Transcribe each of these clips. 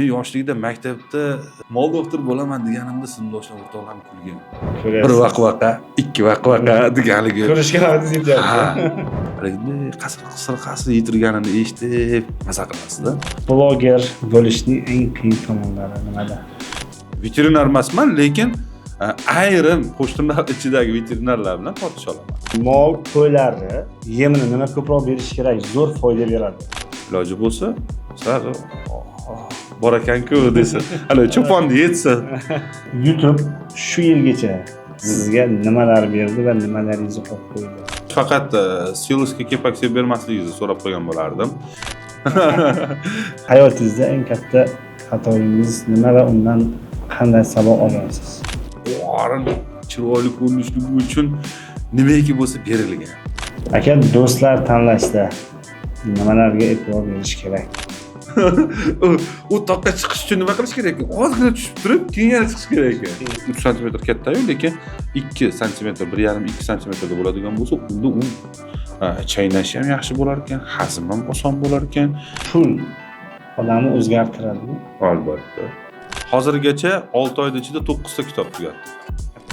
Men yoshligida maktabda mol doktor bo'laman deganimda sinfdoshlar o'rtoqlarim kulgan. Bir vaqvaqa, ikki vaqvaqa deganligi. Ko'rishga harakat etyapti. Endi qasr yetirganini eshitib maza qilasizda. Bloger bo'lishning eng qiyin tomonlari nimada? Veterinar emasman, lekin ayrim qo'shnilar ichidagi veterinarlar bilan tortisha olaman. Mol qo'ylari yemini nima ko'proq berish kerak, zo'r foyda beradi. Iloji bo'lsa, sal bor ekan-ku desa, hali cho'ponni yetsa. YouTube shu yilgacha sizga nimalar berdi va nimalaringizni qo'yib qo'ydi? Faqat Silusga kepak sevib bermasligingizni so'rab qo'ygan bo'lardim. Hayotingizda eng katta xatoyingiz nima va undan qanday saboq olgansiz? Orin chiroyli ko'rinishligi uchun nimaki bo'lsa berilgan. Aka, do'stlar tanlashda nimalarga e'tibor berish kerak? U toqqa chiqish uchun nima qilish kerak? Ozgina tushib turib, keyin yana chiqish kerak ekan. 3 sm katta-yu, lekin 2 sm, 1,5-2 sm bo'ladigan bo'lsa, unda u chaynashi ham yaxshi bo'lar ekan, hazm ham oson bo'lar ekan. Pul odamni o'zgartiradimi? Albatta. Hozirgacha 6 oyda ichida 9 ta kitob tugatdim.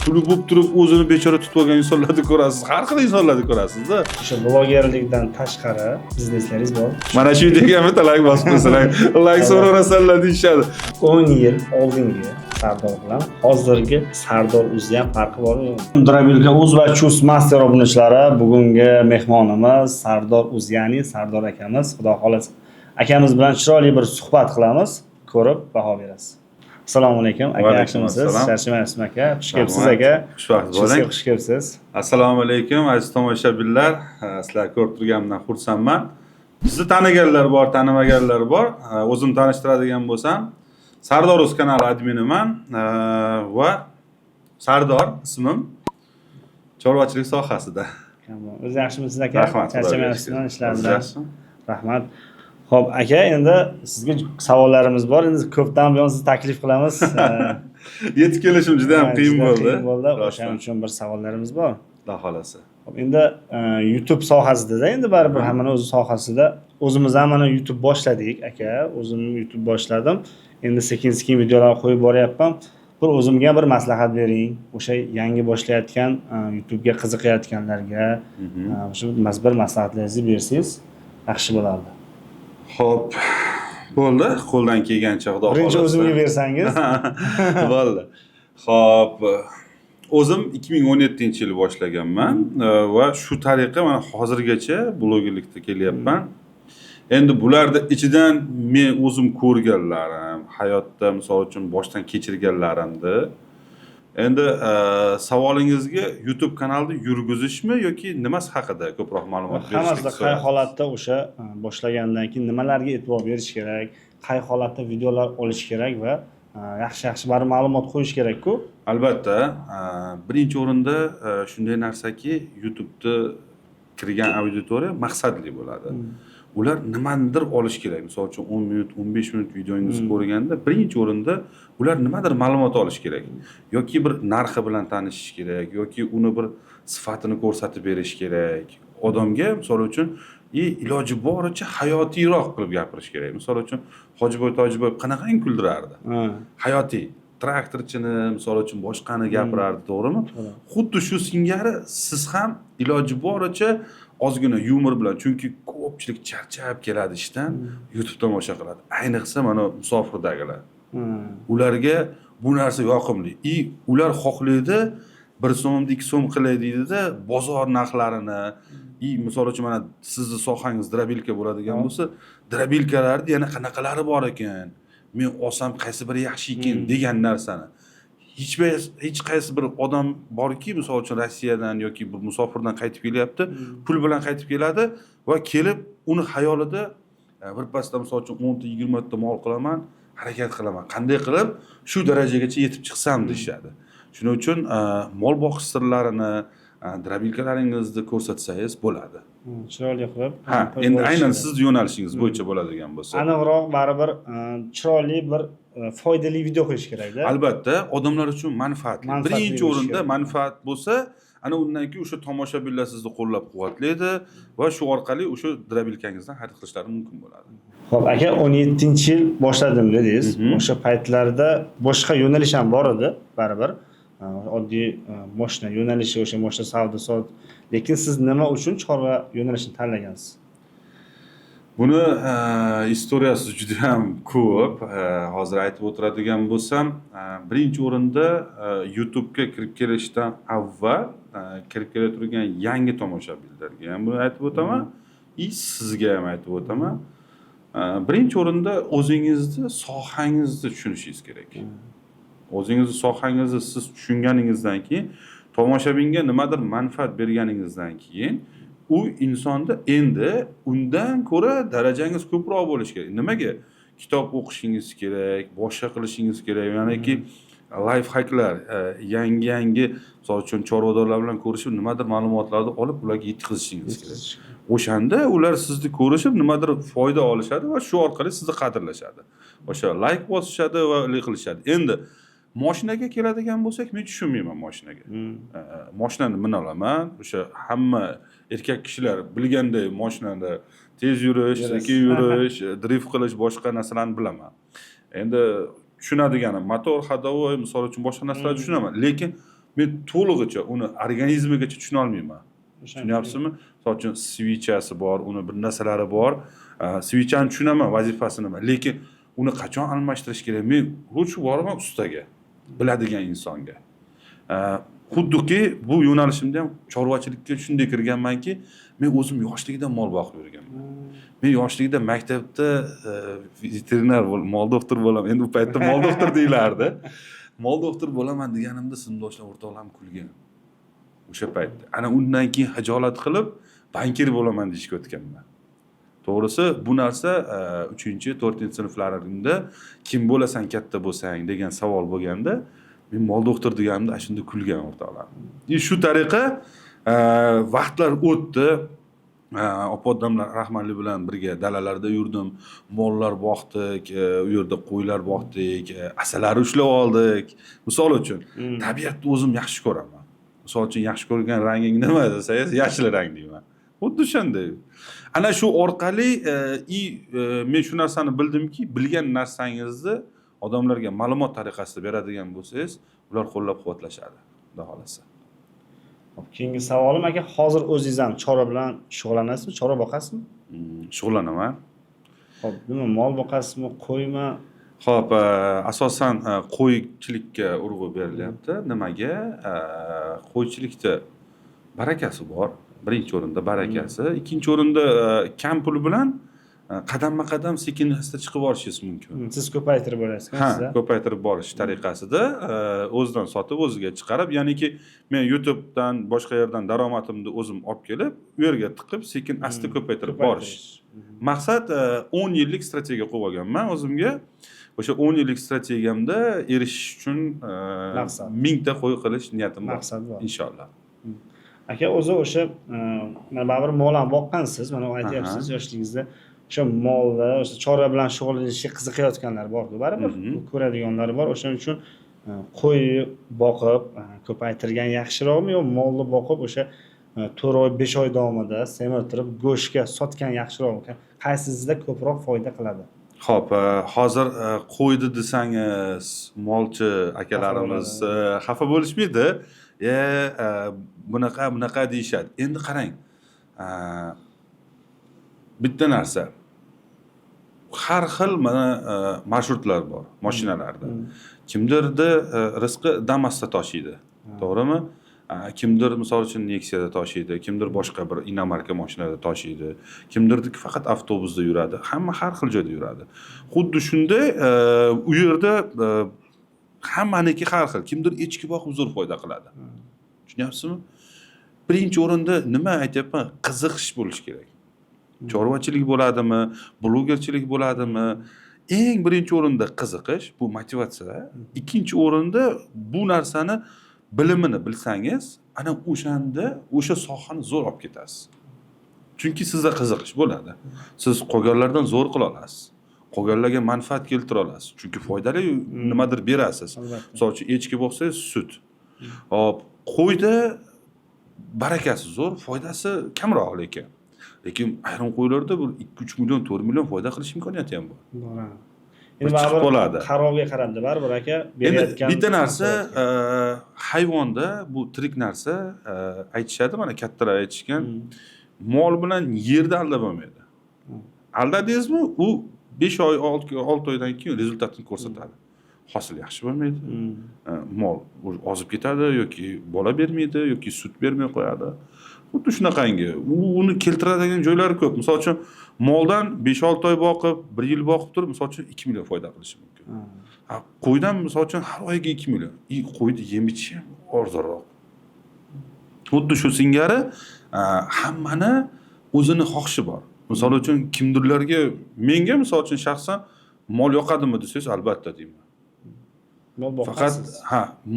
Puli bo'lib turib o'zini bechora tutib olgan insonlarni ko'rasiz. Har xil insonlarni ko'rasiz-da. O'sha blogerlikdan tashqari bizneslaringiz bor. Mana shu videoga like bosib qo'ysalar, like so'rasalar deyishadi. 10 yil oldingi Sardor bilan hozirgi Sardor Uz'da ham farqi bormi? Drabilka Uz va Chus master obunachilari, bugungi mehmonimiz Sardor Uz, ya'ni Sardor akamiz. Xudo xolasa akamiz bilan chiroyli bir suhbat qilamiz, ko'rib baho berasiz. Assalomu alaykum aka, yaxshimisiz? Charchamayapsizmi aka? Xush kelibsiz aka. Xushvaqt bo'ling. Xush kelibsiz. Assalomu alaykum aziz tomoshabinlar. Sizlar ko'rib turganimdan xursandman. Sizni taniganlar bor, tanimaganlar bor. O'zim tanishtiradigan bo'lsam, Sardor Uz kanali adminiman va Sardor ismim chorvachilik sohasida. O'zi yaxshimisiz aka? Rahmat. Charchamayapsizmi ishlardan? Rahmat. Xo'p, aka, endi sizga savollarimiz bor. Endi ko'pdan buyon sizni taklif qilamiz. Yetib kelishim juda ham qiyin bo'ldi. O'shaning uchun bir savollarimiz bor. Xudo xolasa. Xo'p, endi YouTube sohasida endi baribir hammani o'z sohasida o'zimiz ham mana YouTube boshladik aka. O'zim YouTube boshladim. Endi sekin-sekin videolar qo'yib boryapman. Bir o'zimga bir maslahat bering. O'sha yangi boshlayotgan YouTube'ga qiziqayotganlarga o'sha bir maslahatlaringizni bersangiz yaxshi bo'lardi. Xo'p, bo'ldi. Qo'ldan kelgancha Xudo xolasa. Birinchi o'zimga bersangiz. Bo'ldi. Xo'p, o'zim 2017-yil boshlaganman va shu tariqa mana hozirgacha blogerlikda kelyapman. Endi bularda ichidan men o'zim ko'rganlarim, hayotda misol uchun boshdan kechirganlarimni. Endi savolingizga YouTube kanalni yurgizishmi yoki nimasi haqida ko'proq ma'lumot berishni hammasi qay holatda o'sha boshlagandan keyin nimalarga e'tibor berish kerak, qay holatda videolar olish kerak va yaxshi bir ma'lumot qo'yish kerak-ku. Albatta, birinchi o'rinda shunday narsaki, YouTube'da kirgan auditoriya maqsadli bo'ladi. Ular nimanidir olish kerak. Misol uchun 10 minut, 15 minut videongizni ko'rganda birinchi o'rinda ular nimadir ma'lumot olish kerak. Yoki bir narxi bilan tanishish kerak, yoki uni bir sifatini ko'rsatib berish kerak. Odamga misol uchun iloji boricha hayotiyroq qilib gapirish kerak. Misol uchun Hojiboy Tojiboyev qanaqangi kuldirardi? Hayotiy traktorchini, misol uchun boshqani gapirardi, to'g'rimi? Xuddi shu singari siz ham iloji boricha ozgina yumor bilan, chunki ko'pchilik charchab keladi ishdan, YouTube tomosha qiladi. Ayniqsa mana musofirdagilar. Ularga bu narsa yoqimli. Ular xohlaydi 1 so'mni 2 so'm qilay deydi-da, bozor narxlarini, misol uchun mana sizning sohangiz drabilka bo'ladigan bo'lsa, drabilkalarda yana qanaqalari bor ekan, men olsam qaysi biri yaxshi ekan degan narsani. Hech qaysi bir odam borki, misol uchun Rossiyadan yoki bir musofirdan qaytib kelyapti, pul bilan qaytib keladi va kelib uni xayolida birpasda misol uchun 10 ta 20 ta mol qilaman, harakat qilaman. Qanday qilib shu darajagacha yetib chiqsam deyshadi. Shuning uchun mol boqish sirlarini, drabilkalaringizni ko'rsatsangiz bo'ladi. Chiroyli qilib. Endi aynan sizning yo'nalishingiz bo'yicha bo'ladigan bo'lsa. Aniqroq baribir chiroyli bir foydali video qo'yish kerak-da. Albatta, odamlar uchun manfaatli. Birinchi o'rinda manfaat bo'lsa, ana undan keyin o'sha tomoshabinlar sizni qo'llab-quvvatlaydi va shu orqali o'sha drobilkangizdan xarid qilishlari mumkin bo'ladi. Xo'p, aka 17-yil boshladim dedingiz. O'sha paytlarda boshqa yo'nalish ham bor edi, baribir. Oddiy mashina yo'nalishi, o'sha mashina savdo-soat. Lekin siz nima uchun chorva yo'nalishini tanlagansiz? Buni istoriyasi juda ham ko'p. Hozir aytib o'tiradigan bo'lsam, birinchi o'rinda YouTube ga kirib kelishdan avval kirib kelayotgan yangi tomoshabinlarga ham buni aytib o'taman, sizga ham aytib o'taman. Birinchi o'rinda o'zingizni sohangizni tushunishingiz kerak. O'zingizni sohangizni siz tushunganingizdan keyin, tomoshabinga nimadir manfaat berganingizdan keyin u insonda endi undan ko'ra darajangiz ko'proq bo'lishi kerak. Nimaga? Kitob o'qishingiz kerak, boshqa qilishingiz kerak. Ya'niki life hacklar, yangi misol uchun chorvadorlar bilan ko'rishib nimadir ma'lumotlarni olib ularga yetkazishingiz kerak. O'shanda ular sizni ko'rishib nimadir foyda olishadi va shu orqali sizni qadrlashadi. O'sha like bosishadi va qilishadi. Endi mashinaga keladigan bo'lsak, men tushunmayman mashinaga. Mashinani mina olaman. O'sha hamma erkak kishilar bilganday mashinada tez yurish, sekin yurish, drift qilish, boshqa narsalarni bilaman. Endi tushunadiganim motor, hadovoy, misol uchun boshqa narsalarni tushunaman, lekin men to'lig'icha uni organizmigacha tushuna olmayman. Tushunyapsizmi? Misol uchun svichasi bor, uni bir narsalari bor. Svichani tushunaman, vazifasi nima, lekin uni qachon almashtirish kerak? Men lutfu boraman ustaga, biladigan insonga. Xuddiki bu yo'nalishimda ham chorvachilikka shunday kirganmanki, men o'zim yoshligimdan mol boqib yurganman. Men yoshligimda maktabda veterinar mol doktor bo'laman. Endi u paytda mol doktor deyilardi. Mol doktor bo'laman deganimda sinfdoshlar o'rtoqlarim kulgan. O'sha paytda. Ana undan keyin hijolat qilib bankir bo'laman deyishga o'tganman. To'g'risi bu narsa 3-4-sinflarimda kim bo'lasan katta bo'lsang degan savol bo'lganda, men mol doktor deganimda shunda kulgan o'rtoqlarim. Shu tariqa vaqtlar o'tdi. Opodamlar rahmatli bilan birga dalalarda yurdim, mollar boqdik, u yerda qo'ylar boqdik, asalari ushlab oldik. Misol uchun, tabiatni o'zim yaxshi ko'raman. Misol uchun yaxshi ko'rgan ranging nima desangiz, yashil rang deyman. Xuddi shunday. Ana shu orqali men shu narsani bildimki, bilgan narsangizni odamlarga ma'lumot tariqasida beradigan bo'lsangiz, ular qo'llab-quvvatlashadi, xudo xolasa. Keyingi savolim, aka, hozir o'zingiz ham chorva bilan shug'ullanasizmi? Chorva boqasizmi? Shug'ullanaman. Xo'p, nima mol boqasizmi, qo'ymi? Xo'p, asosan qo'ychilikka urg'u berilyapti. Nimaga? Qo'ychilikda barakasi bor. Birinchi o'rinda barakasi, ikkinchi o'rinda kam pul bilan qadamma-qadam sekin-asta chiqib borishingiz mumkin. Siz ko'paytirib borasiz, siz? Ko'paytirib borish tariqasida o'zidan sotib, o'ziga chiqarib, ya'niki men YouTubedan boshqa yerdan daromadimni o'zim olib kelib, u yerga tiqib, sekin-asta ko'paytirib borish. Maqsad 10 yillik strategiya qo'yib olganman o'zimga. O'sha 10 yillik strategiyamda erishish uchun 1000 ta qo'y qilish niyatim bor. Maqsad bor. Inshaalloh. Aka, o'zi o'sha mana baribir mol ham boqqansiz, mana aytyapsiz, yoshligingizda o'sha molda, o'sha chorva bilan shug'ullanishga qiziqayotganlar bor-ku, baribir ko'radiganlar bor. O'shaning uchun qo'y boqib ko'paytirgan yaxshiroqmi yo molni boqib o'sha 4 oy, 5 oy davomida semirtirib go'shtga sotgan yaxshiroqmi? Qaysisida ko'proq foyda qiladi? Xo'p, hozir qo'ydi desangiz, molchi akalarimiz xafa bo'lishmaydi. Bunaqa deyishadi. Endi qarang. Bitta narsa. Har xil mana marshrutlar bor mashinalarda. Kimdirda rizqi Damas'da toshiydi. To'g'rimi? Kimdir misol uchun Nexia'da toshiydi, kimdir boshqa bir inomarka mashinada toshiydi, kimdirdiki faqat avtobusda yuradi. Hamma har xil joyda yuradi. Xuddi shunday u yerda hammaniki har xil. Kimdir echki boqib zo'r foyda qiladi. Tushunyapsizmi? Birinchi o'rinda nima aytyapman? Qiziqish bo'lish kerak. Chorvachilik bo'ladimi, blogerchilik bo'ladimi? Eng birinchi o'rinda qiziqish, bu motivatsiya. Ikkinchi o'rinda bu narsani bilimini bilsangiz, ana o'shanda o'sha sohani zo'r olib ketasiz. Chunki sizga qiziqish bo'ladi. Siz qolganlardan zo'r qila olasiz. Qolganlarga manfaat keltira olasiz. Chunki foydali nimadir berasiz. Misol uchun echki boqsangiz sut. Hop, qo'yda barakasi zo'r, foydasi kamroq lekin ayrim qo'ylarda bir 2-3 million, 4 million foyda qilish imkoniyati ham bor. Bor. Bir Endi chiqib qoladi. qarovga qarabdi baribir aka Endi berayotgan. bitta narsa hayvonda bu tirik narsa aytishadi, mana kattalar aytishgan, mol bilan yerda aldab bo'lmaydi. Aldadingizmi, u 5 oy, 6 oydan keyin rezultatini ko'rsatadi. Hosil yaxshi bo'lmaydi. Mol ozib ketadi yoki bola bermaydi yoki sut bermay qo'yadi. Xuddi shunaqangi. Uni keltiradigan joylari ko'p. Misol uchun moldan 5-6 oy boqib, 1 yil boqib turib, misol uchun 2 million foyda qilishi mumkin. Qo'ydan misol uchun har oyiga 2 million. Qo'yni yem ichishi ham arzonroq. Xuddi shu singari hammani o'zini xohishi bor. Misol uchun kimdirlarga, menga misol uchun shaxsan mol yoqadimi desangiz, albatta deyman. Mol Faqat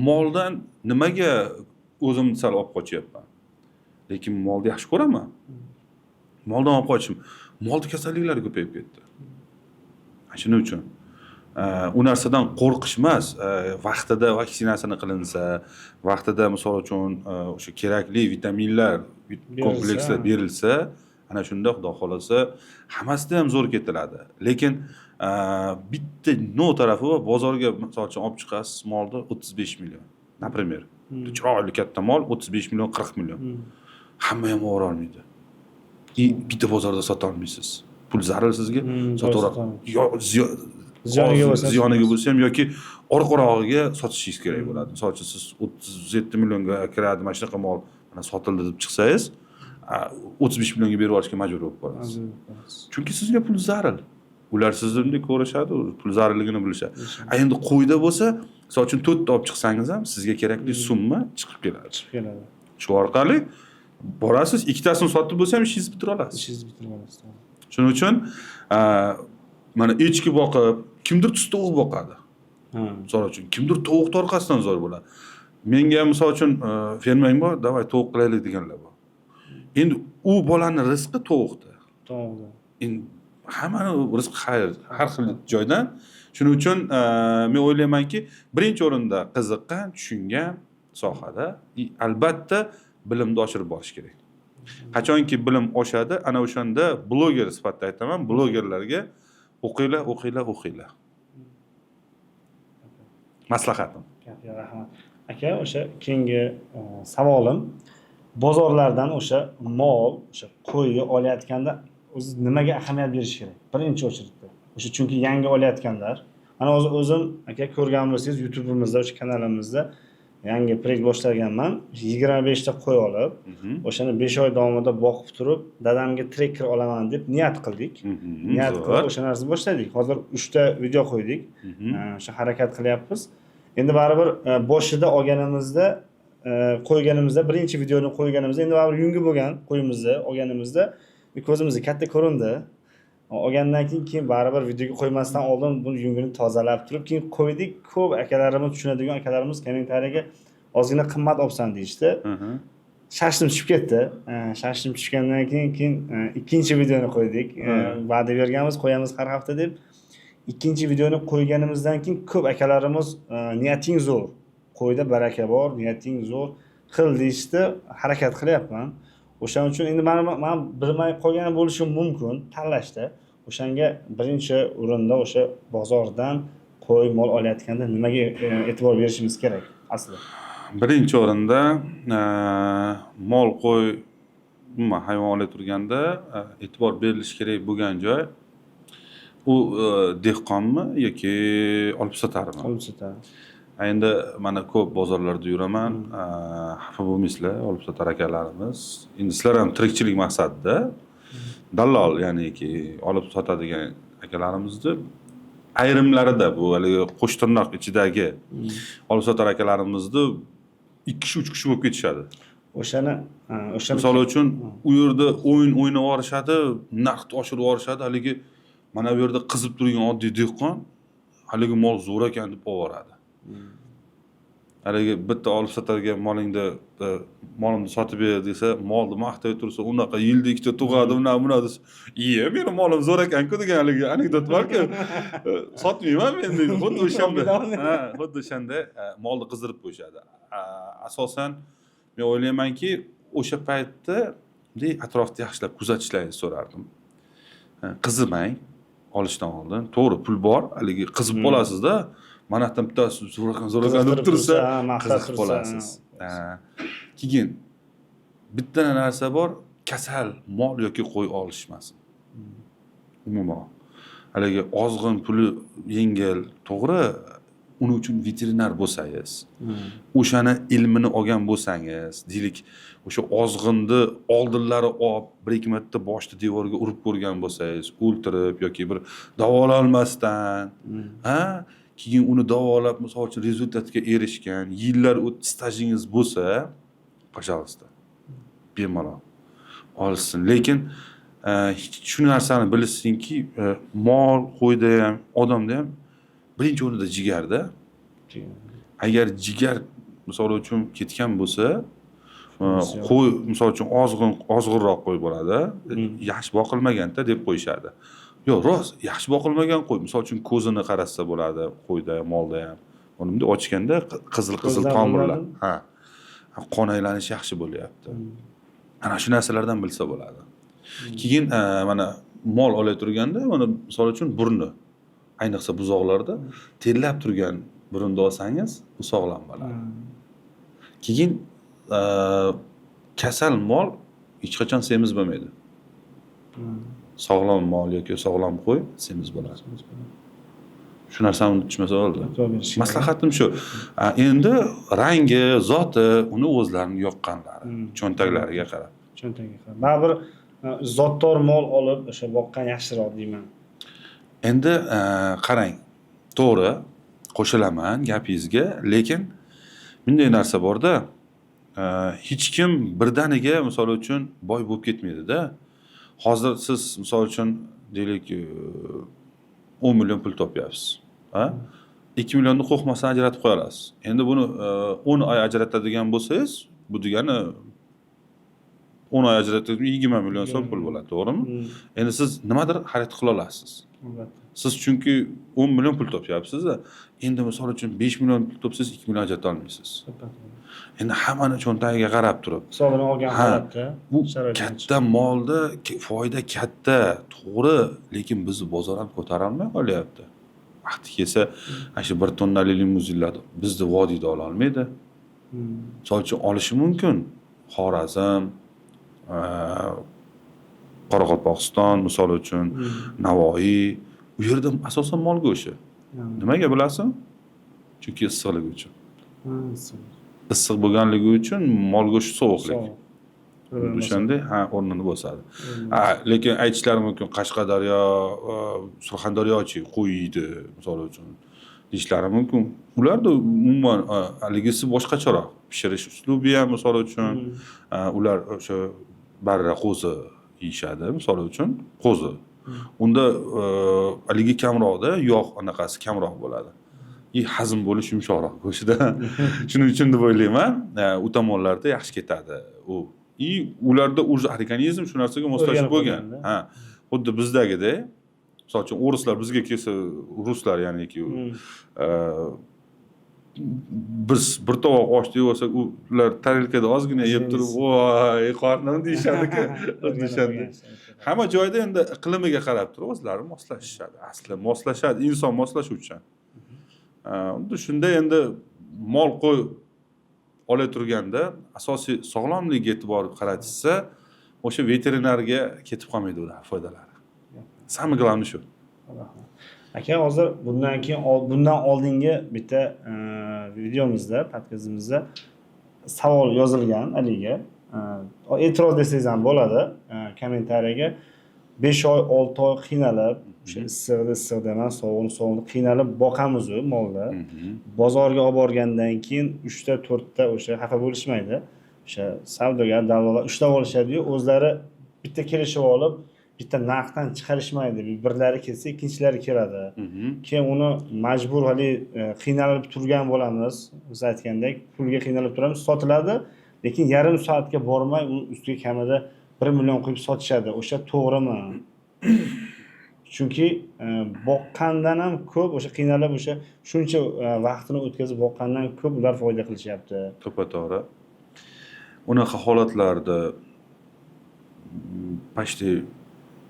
moldan nimaga o'zimni sal olib qochyapman. Lekin molni yaxshi ko'raman. Moldan olib qochishim. Molda kasalliklari ko'payib ketdi. Shuning uchun u narsadan qo'rqish emas, vaqtida vaksinatsiyani qilinsa, vaqtida misol uchun o'sha kerakli vitaminlar, komplekslar berilsa, ana shunda xudo xolasa hammasidan ham zo'r ketiladi. Lekin bitta no tarafi va bozorga misol uchun olib chiqasiz molni 35 million. Например, chiroyli katta mol 35 million, 40 million. Hamma ham olib olmaydi. Bitta bozorda sota olmaysiz. Pul zarur sizga, sotaverasiz. Ziyoniga bo'lsa ham yoki orqa-orog'iga sotishingiz kerak bo'ladi. Misol uchun siz 37 millionga kiradi mana shunaqa mol mana sotildi deb chiqsangiz, 35 millionga berib olishga majbur bo'lib qolasiz. Chunki sizga pul zarur. Ular sizni ko'rishadi, pul zarurligini bilishadi. Endi qo'yda bo'lsa, misol uchun 4 ta olib chiqsangiz ham sizga kerakli summa chiqib keladi. Shu orqali borasiz, ikkitasini sotib bo'lsa ham ishingizni bitira olasiz. Shuning uchun mana echki boqib, kimdir tuz tovuq boqadi. Misol uchun kimdir tovuqni orqasidan zo'r bo'ladi. Menga misol uchun fermang bor, davay tovuq qilaylik deganlar bor. Endi u bolaning rizqi tovuqda. Endi hammani rizqi har xil joydan. Shuning uchun men o'ylaymanki, birinchi o'rinda qiziqqan, tushungan sohada albatta bilimni oshirib borish kerak. Qachonki bilim oshadi, ana o'shanda bloger sifatida aytaman, blogerlarga o'qinglar. Maslahatim. Rahmat. Aka, o'sha keyingi savolim, bozorlardan o'sha mol, o'sha qo'yni olayotganda o'zi nimaga ahamiyat berish kerak? Birinchi o'chirda. O'sha chunki yangi olayotganlar, mana o'zim aka ko'rgan bo'lsangiz YouTube'imizda, o'sha kanalimizda yangi proyekt boshlaganman. 25 ta qo'y olib, o'shani 5 oy davomida boqib turib, dadamga trekker olaman deb niyat qildik. Niyat qilib o'sha narsani boshladik. Hozir 3 ta video qo'ydik. O'sha harakat qilyapmiz. Endi baribir boshida olganimizda, qo'yganimizda, birinchi videoni qo'yganimizda, endi baribir yungi bo'lgan qo'yimizni olganimizda ko'zimizga katta ko'rindi. Olgandan keyin baribir videoga qo'ymasdan oldin bu yungini tozalab turib, keyin qo'ydik. Ko'p akalarimiz, tushunadigan akalarimiz kommentariyaga ozgina qimmat olsan deyishdi. Shashtim tushib ketdi. Shashtim tushgandan keyin ikkinchi videoni qo'ydik. Va'da berganmiz, qo'yamiz har hafta deb. Ikkinchi videoni qo'yganimizdan keyin ko'p akalarimiz niyating zo'r, qo'yda baraka bor, niyating zo'r qil deyishdi. Harakat qilyapman. O'shaning uchun endi men bilmay qolgan bo'lishim mumkin tanlashda. O'shanga birinchi o'rinda o'sha bozordan qo'y mol olayotganda nimaga e'tibor berishimiz kerak aslida? Birinchi o'rinda mol qo'y hayvon olib turganda e'tibor berilishi kerak bo'lgan joy u dehqonmi yoki olib sotarmi? Olib sotar. Endi mana ko'p bozorlarda yuraman, xafa bo'lmaysizlar, olib sotar akalarimiz. Endi sizlar ham tirikchilik maqsadida dallol, ya'niki olib sotadigan akalarimizni ayrimlarida bu haligi qo'sh tirnoq ichidagi olib sotar akalarimizni 2 kishi 3 kishi bo'lib ketishadi. O'sha misol uchun u yerda o'yin o'ynab yorishadi, narxni oshirib yorishadi, haligi mana bu yerda qizib turgan oddiy dehqon haligi mol zo'r ekan deb olib haligi bitta olib sotarga molingda molimni sotib ber desa, molni maqtay tursa, unaqa yilda ikkita tug'adi, buna desa, "Iye, meni molim zo'r ekan-ku" degan haligi anekdot borki, sotmayman men deydi. Xuddi o'shanda. Xuddi o'shanda molni qizdirib qo'yishadi. Asosan men o'ylaymanki, o'sha paytda bunday atrofni yaxshilab kuzatishlarini so'rardim. Qizimang olishdan oldin. To'g'ri, pul bor, haligi qizib qolasizda. Manatdan bittasi zo'rakan deb tursa, qiziqib qolasiz. Keyin bitta narsa bor, kasal mol yoki qo'y olishmasin. Umuman. Haligi ozg'in puli yengil, to'g'ri, uning uchun veterinar bo'lsangiz, o'shani ilmini olgan bo'lsangiz, deylik, o'sha ozg'inni oldinlari olib, bir ikki marta boshni devorga urib ko'rgan bo'lsangiz, o'ltirib yoki bir davololmasdan, keyin uni davolab, misol uchun rezultatga erishgan, yillar stajingiz bo'lsa, пожалуйста, bemalol olsin. Lekin shu narsani bilsinki, mol, qo'yda ham, odamda ham birinchi o'rinda jigarda. Agar jigar misol uchun ketgan bo'lsa, qo'y misol uchun ozg'inroq qo'y bo'ladi, yaxshi boqilmaganda deb qo'yishadi. Yo'q, rost, yaxshi boqilmagan qo'y, misol uchun ko'zini qarasa bo'ladi, qo'yda, molda ham. Uni ochganda qizil tomirlar, qon aylanishi yaxshi bo'lyapti. Ana shu narsalardan bilsa bo'ladi. Keyin mana mol olay turganda, mana misol uchun burni, ayniqsa buzoqlarda terlab turgan burunda olsangiz, u sog'lom bo'ladi. Keyin kasal mol hech qachon semiz bo'lmaydi. Sog'lom mol yoki sog'lom qo'y semiz bo'ladi. Shu narsani unutmasa bo'ldi. Maslahatim shu. Endi rangi, zoti, uni o'zlarining yoqqanlari, cho'ntaklariga qarab. Baribir zotdor mol olib o'sha boqqan yaxshiroq deyman. Endi qarang, to'g'ri, qo'shilaman gapingizga, lekin bunday narsa borda, hech kim birdaniga misol uchun boy bo'lib ketmaydi-da. Hozir siz misol uchun deylik 10 million pul topyapsiz. 2 millionni qo'rqmasdan ajratib qo'ya olasiz. Endi buni 10 oy ajratadigan bo'lsangiz, bu degani 10 oy ajratadigan 20 million so'm pul bo'ladi, to'g'rimi? Endi siz nimadir xarid qila olasiz. Siz chunki 10 million pul topyapsiz-da, endi misol uchun 5 million pul topsangiz 2 million ajrata olmaysiz. Endi hammani cho'ntagiga qarab turib, hisobini olgan holatda bu katta molda foyda katta, to'g'ri, lekin bizni bozor ham ko'tara olmay qolyapti. Vaqti kelsa, ana shu 1 tonnali limuzinlar bizni vodiyda ola olmaydi. Misol uchun olishi mumkin. Xorazm, Qoraqalpog'iston, misol uchun Navoiy, u yerda asosan mol go'shti. Nimaga bilasizmi? Chunki issiqligi uchun. Issiq bo'lganligi uchun mol go'shti sovuqlik. O'shanda o'rnini bosadi. Lekin aytishlari mumkin Qashqadaryo, Surxondaryochi qo'ydi, misol uchun deyishlari mumkin. Ularda umuman haligisi boshqacharoq. Pishirish uslubi ham misol uchun ular o'sha barra qo'zi yeyishadi, misol uchun qo'zi. Unda haligi kamroqda yog' anaqasi kamroq bo'ladi. Hazm bo'lish yumshoqroq go'shtda. Shuning uchun deb o'ylayman, u tomonlarda yaxshi ketadi u. Ularda o'z organizm shu narsaga moslashib bo'lgan. Xuddi bizdagidek. Misol uchun o'rislar bizga kelsa, ruslar ya'niki biz bir tovoq osh yeb olsak, ular tarelkada ozgina yeb turib, voy, qornim deyishadi-ku. Hamma joyda endi iqlimiga qarab turib o'zlari moslashishadi. Asli moslashadi, inson moslashuvchan. Unda shunda endi mol qo'y olay turganda asosiy sog'lomligiga e'tibor qaratishsa, o'sha veterinarga ketib qolmaydi ular foydalari. Самое главное shu. Aka, hozir bundan oldingi bitta videomizda, podkastimizda savol yozilgan haligi. E'tiroz desangiz ham bo'ladi. Kommentariyaga 5 oy, 6 oy qiynalib, o'sha issiqda emas, sovuqda qiynalib boqamiz u molda. Bozorga olib borgandan keyin 3 ta 4 ta o'sha xafa bo'lishmaydi. O'sha savdogar, dallollar ushlab olishadi-yu, o'zlari bitta kelishib olib, bitta narxdan chiqarishmaydi. Birlari kelsa, ikkinchilari keladi. Keyin uni majbur hali qiynalib turgan bo'lamiz. Biz aytgandek, pulga qiynalib turamiz, sotiladi, lekin yarim soatga bormay uni ustiga kamida 1 million qo'yib sotishadi. O'sha to'g'rimi? Chunki boqqandan ham ko'p, o'sha qiynalib o'sha shuncha vaqtini o'tkazib boqqandan ko'p ular foyda qilishyapti. To'g'ri. unaqa holatlarda почти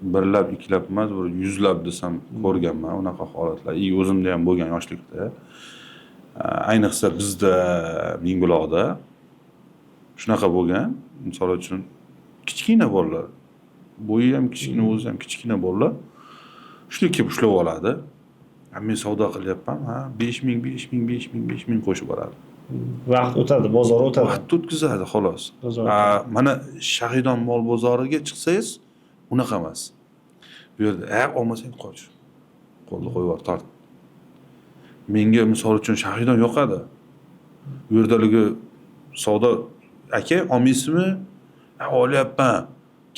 birlab, ikkilab emas, bir yuzlab desam ko'rganman unaqa holatlar. O'zimda ham bo'lgan yoshlikda. Ayniqsa bizda Mingbuloqda shunaqa bo'lgan. Misol uchun kichkina bolalar, bo'yi ham kichkina, o'zi ham kichkina bolalar shuni kelib ushlab oladi. Men savdo qilyapman, 5,000 qo'shib boradi. Vaqt o'tadi, bozor o'tadi. Vaqt o'tkazadi xolos. Bozor Mana Shahidon mol bozoriga chiqsangiz, unaqa emas. Bu yerda olmasang qoch. Qo'lni qo'yib yubor, tort. Menga misol uchun Shahidon yoqadi. Bu yerdaligi savdo aka olmaysizmi? Olyapman.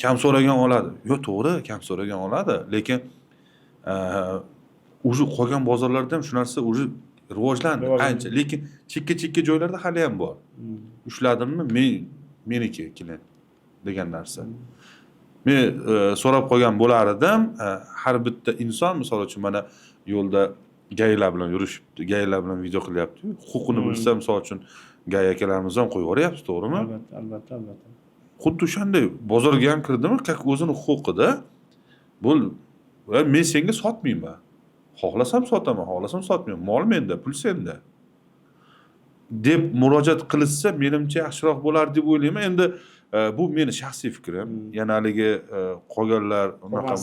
Kam so'ragan oladi. Yo'q, to'g'ri, kam so'ragan oladi, lekin o'zi qolgan bozorlarda ham shu narsa o'zi rivojlandi ancha, lekin chekka joylarda hali ham bor. Ushladimmi, meniki keling degan narsa. Men so'rab qolgan bo'lar edim, har bitta inson misol uchun mana yo'lda gaylar bilan yurishibdi, gaylar bilan video qilyapti. Huquqini bilsa, misol uchun gay akalarimiz ham qo'yib yuboryapti, to'g'rimi? Albatta. Xuddi o'shanday bozorga ham kirdimi, o'zini huquqida bo'l. Men senga sotmayman. Xohlasam sotaman, xohlasam sotmayman. Mol menda, pul senda. deb murojaat qilishsa, menimcha yaxshiroq bo'lar deb o'ylayman. Endi bu meni shaxsiy fikrim. Yana haligi qolganlar unaqa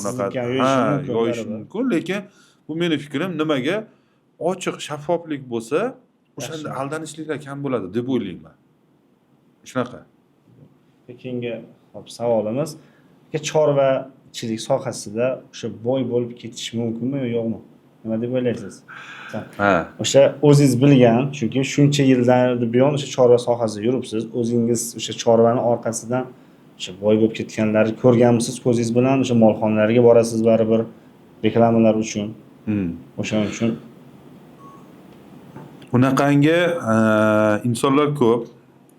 yoyish mumkin, lekin bu meni fikrim. Nimaga? Ochiq shaffoflik bo'lsa, o'shanda aldanishliklar kam bo'ladi deb o'ylayman. Shunaqa. Keyingi savolimiz, chorvachilik sohasida o'sha boy bo'lib ketish mumkinmi yo yo'qmi? Nima deb o'ylaysiz? O'sha o'zingiz bilgan, chunki shuncha yillardan buyon o'sha chorva sohasida yuribsiz, o'zingiz o'sha chorvani orqasidan o'sha boy bo'lib ketganlarni ko'rganmisiz ko'zingiz bilan? O'sha molxonalarga borasiz baribir reklamalar uchun. O'shaning uchun bunaqangi insonlar ko'p.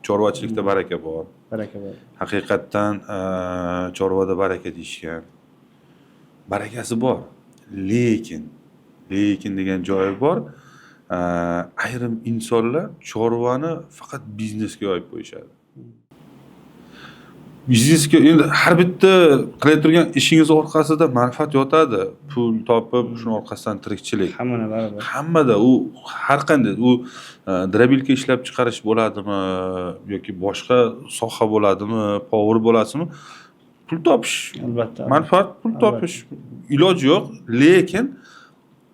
Chorvachilikda baraka bor. Baraka bor. Haqiqatdan chorvada baraka deyishgan. Barakasi bor. Lekin degan joyi bor. Ayrim insonlar chorvani faqat biznesga yoyib qo'yishadi. Biznesga endi har bitta qilayotgan ishingiz orqasida manfaat yotadi. Pul topib, shuning orqasidan tirikchilik. Hammada baribir. Hammada u har qanday u drabilka ishlab chiqarish bo'ladimi yoki boshqa soha bo'ladimi, power bo'lasimi? Pul topish. Albatta. Manfaat pul topish. Iloji yo'q, lekin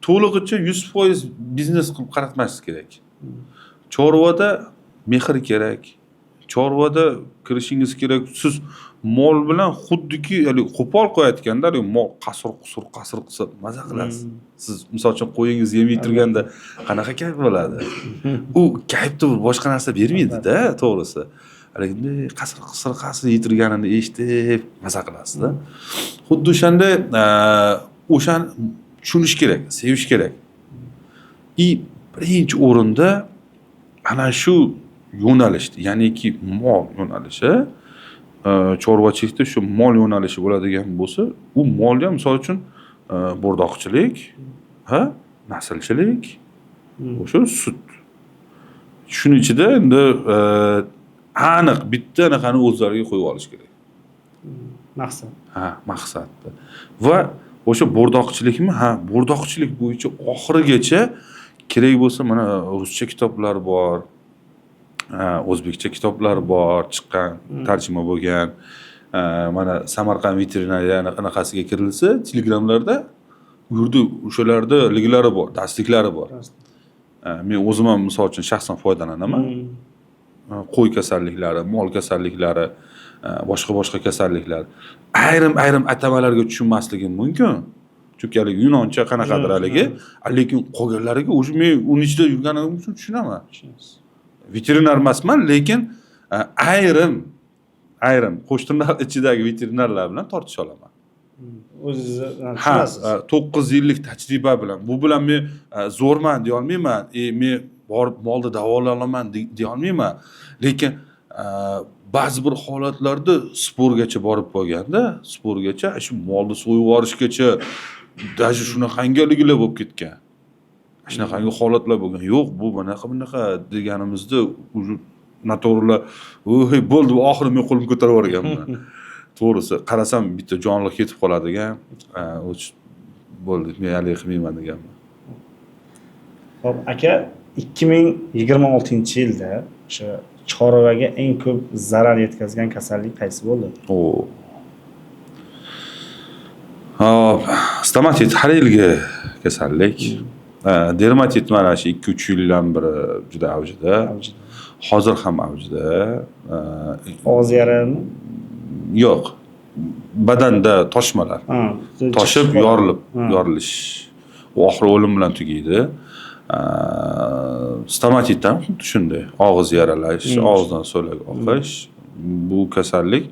to'lig'icha 100% biznes qilib qaratmaslik kerak. Chorvada mehr kerak. Chorvada kirishingiz kerak. Siz mol bilan xuddiki qo'pol qo'yayotganda, mol qasr qilsa maza qilasiz. Siz misol uchun qo'yingiz yemay turganda qanaqa kayf bo'ladi? U kayfni boshqa narsa bermaydi-da, to'g'risi. Qasr yetirganini eshitib maza qilasiz-da. Xuddi o'shanda o'shan tushunish kerak, sevish kerak. Birinchi o'rinda ana shu yo'nalishdi, ya'niki mol yo'nalishi, chorvachilikda shu mol yo'nalishi bo'ladigan bo'lsa, u molga misol uchun bo'rdoqchilik, naslchilik, o'sha sut. Shuning ichida endi aniq bitta anaqani o'zlariga qo'yib olish kerak. Maqsad. Maqsadda. Va o'sha bo'rdoqchilikmi? Bo'rdoqchilik bo'yicha oxirigacha kerak bo'lsa, mana ruscha kitoblar bor. O'zbekcha kitoblar bor, chiqqan, tarjima bo'lgan. Mana Samarqand veterinariya anaqasiga kirilsa, Telegramlarda u yerda o'shalarda liglari bor, darsliklari bor. Men o'zim ham misol uchun shaxsan foydalanaman. Qo'y kasalliklari, mol kasalliklari, boshqa kasalliklar. Ayrim atamalarga tushunmasligim mumkin. Chunki haligi yunoncha qanaqadir haligi, lekin qolganlariga o'sha men uning ichida yurganim uchun tushunaman. Veterinar emasman, lekin ayrim qo'shtirnoq ichidagi veterinarlar bilan tortisha olaman. O'zingiz tushunasiz. 9 yillik tajriba bilan. Bu bilan men zo'rman deya olmayman. Men borib molni davolay olaman deya olmayman. Lekin ba'zi bir holatlarda sporgacha borib qolganda, sporgacha shu molni so'yib yuborishgacha даже shunaqangiliglar bo'lib ketgan. Shunaqangi holatlar bo'lgan. Yo'q, bu bunaqa deganimizda noto'g'rilar "Voy, bo'ldi, oxiri men qo'limni ko'tarib yuborganman." To'g'risi, qarasam bitta jonli ketib qoladigan, bo'ldi, men hali qilmayman deganman. Xo'p, aka 2026-yilda o'sha chorvaga eng ko'p zarar yetkazgan kasallik qaysi bo'ldi? Hop, stomatit har yilgi kasallik. Dermatit mana shu 2-3 yildan beri juda avjida. Hozir ham avjida. Og'iz yarami? Yo'q. Badanda toshmalar. Toshib, yorilish. U oxiri o'lim bilan tugaydi. Stomatitdan xuddi shunday. Og'iz yaralash, og'izdan so'lak oqish. Bu kasallik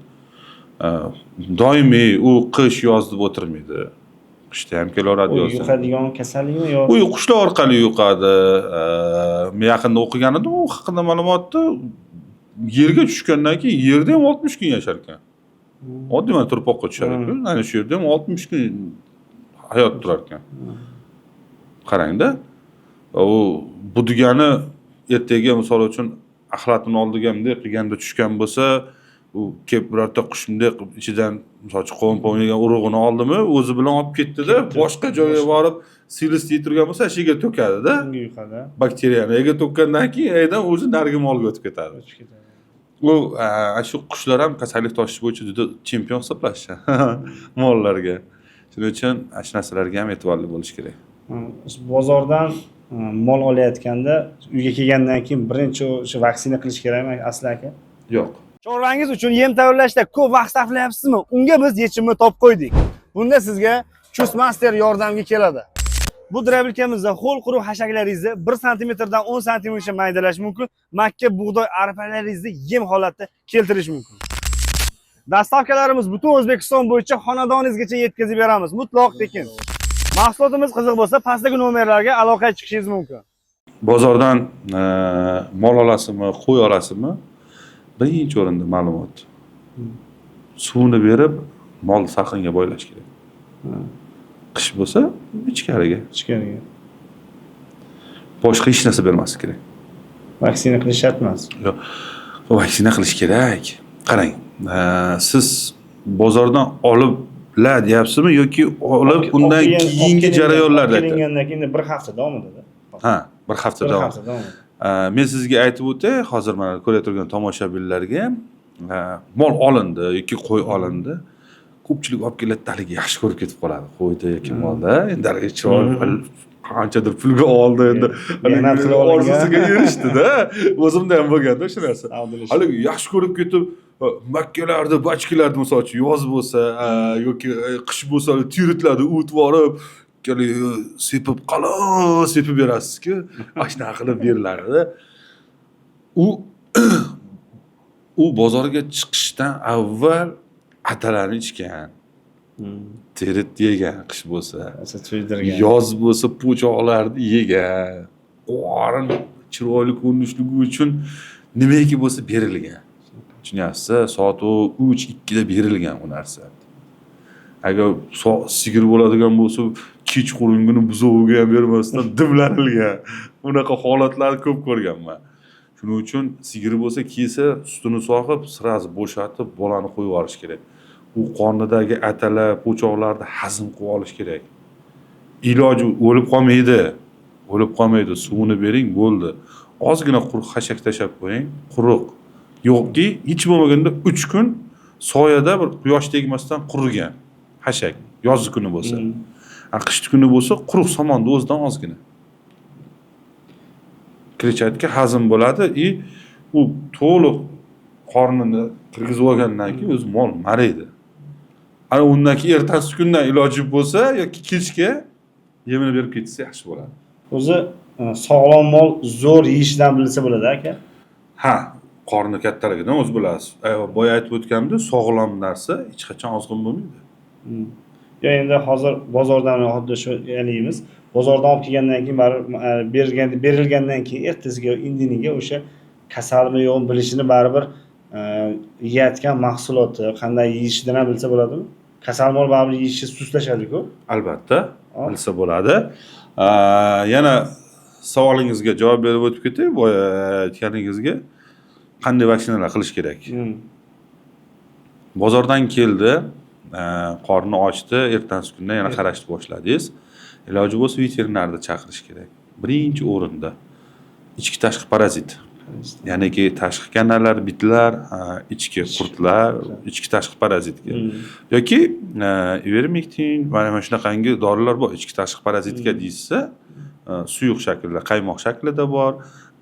doimiy u qish yoz deb o'tirmaydi. Qishda ham kelaveradi, yozda. U yuqadigan kasallikmi yo? U qushlar orqali yuqadi. Men yaqinda o'qigan edim, u haqida ma'lumotni yerga tushgandan keyin yerda ham 60 kun yashar ekan. Oddiy mana turpoqqa tushar ekan. Ana shu yerda ham 60 kun hayot turar ekan. Qarang-da. Bu degani ertaga misol uchun axlatini oldiga bunday qilganda tushgan bo'lsa, u kelib birorta qush bunday qilib ichidan misol uchun qovun o'ynagan urug'ini oldimi, o'zi bilan olib ketdi-da, boshqa joyga borib silis yetirgan bo'lsa, shu yerga to'kadi-da. Unga yuqadi. Bakteriyani yerga to'kkandan keyin aydan o'zi narigi molga o'tib ketadi. U shu qushlar ham kasallik toshish bo'yicha juda chempion hisoblashadi mollarga. Shuning uchun shu narsalarga ham e'tiborli bo'lish kerak. Bozordan mol olayotganda uyga kelgandan keyin birinchi o'sha vaksina qilish kerakmi asli aka? Yo'q. Chorvangiz uchun yem tayyorlashda ko'p vaqt sarflayapsizmi? Unga biz yechimni topib qo'ydik. Bunda sizga Chusmaster yordamga keladi. Bu drabilkamizda ho'l quruq hashaklaringizni 1 sm dan 10 sm maydalash mumkin. Makka bug'doy arpalaringizni yem holatda keltirish mumkin. Dastavkalarimiz butun O'zbekiston bo'yicha xonadoningizgacha yetkazib beramiz. Mutlaq tekin. Mahsulotimiz qiziq bo'lsa, pastdagi nomerlarga aloqa chiqishingiz mumkin. Bozordan mol olasizmi, qo'y olasizmi? Birinchi o'rinda ma'lumot. Suvni berib, mol salqinga boylash kerak. Qish bo'lsa, ichkariga. Boshqa hech narsa bermaslik kerak. Vaksina qilish shart emas. Yo'q, vaksina qilish kerak. Qarang, siz bozordan olib deyapsizmi yoki olib undan keyingi jarayonlarda aytgandan keyin 1 hafta davomida. Ha, 1 hafta davomida. Men sizga aytib o'tay, hozir mana ko'rib turgan tomoshabinlarga mol olindi yoki qo'y olindi. Ko'pchilik olib keladi, haligi yaxshi ko'rib ketib qoladi. Qo'yda yoki molda endi haligi chiroyli qanchadir pulga oldi, endi mehnat qilib orzusiga erishdi-da. O'zimda ham bo'lganda o'sha narsa. Haligi yaxshi ko'rib ketib, makkalarda, bachkalarda misol uchun yoz bo'lsa yoki qish bo'lsa tiritlarni o'tib borib, sepib qalin sepib berasiz-ku, ashuna qilib beriladi-da. U bozorga chiqishdan avval atalarni ichgan. Terit yegan qish bo'lsa, to'ydirgan. Yoz bo'lsa po'choqlarni yegan. Qorin chiroyli ko'rinishligi uchun nimaiki bo'lsa berilgan. Tushunyapsiz? Soat 3-2 da berilgan u narsa. Agar sigir bo'ladigan bo'lsa, kechqurungini buzoviga ham bermasdan dimlanilgan. Unaqa holatlarni ko'p ko'rganman. Shuning uchun sigir bo'lsa, kelsa, sutini sog'ib, sirazi bo'shatib, bolani qo'yib yuborish kerak. U qornidagi atalar, po'choqlarni hazm qilib olish kerak. Iloji o'lib qolmaydi. O'lib qolmaydi. Suvini bering, bo'ldi. Ozgina quruq hashak tashab qo'ying, quruq. Yo'qki, hech bo'lmaganda 3 kun soyada bir quyosh tegmasdan qurigan hashak, yozgi kuni bo'lsa. Qishki kuni bo'lsa, quruq somonda o'zidan ozgina. Kletchatga hazm bo'ladi, u to'liq qornini kirgizib olgandan keyin o'zi mol mariydi. Ana undan keyin ertasi kundan iloji bo'lsa yoki kechga yemini berib ketsa yaxshi bo'ladi. O'zi sog'lom mol zo'r yeyishdan bilsa bo'ladi aka. Ha, qorni kattaligidan o'z bilasiz. Boya aytib o'tganimda, sog'lom narsa hech qachon ozg'in bo'lmaydi. Yo endi hozir bozordan xuddi shu yeymiz. Bozordan olib kelgandan keyin berilgandan keyin ertasiga indiniga o'sha kasalmi yo'qmi bilishini baribir yeyotgan mahsuloti qanday yeyishidan ham bilsa bo'ladimi? Kasal mol baribir yeyishi suslashadi-ku. Albatta, bilsa bo'ladi. Yana savolingizga javob berib o'tib ketay, boya aytganingizga. qanday vaksinalar qilish kerak? Bozordan keldi, qorni ochdi, ertasi kunda yana qarashni boshladingiz. Iloji bo'lsa veterinarni chaqirish kerak. Birinchi o'rinda ichki tashqi parazit. Ya'niki tashqi kanallar, bitlar, ichki qurtlar, ichki tashqi parazitga. Yoki ivermektin mana shunaqangi dorilar bor, ichki tashqi parazitga deysa, suyuq shaklda, qaymoq shaklida bor,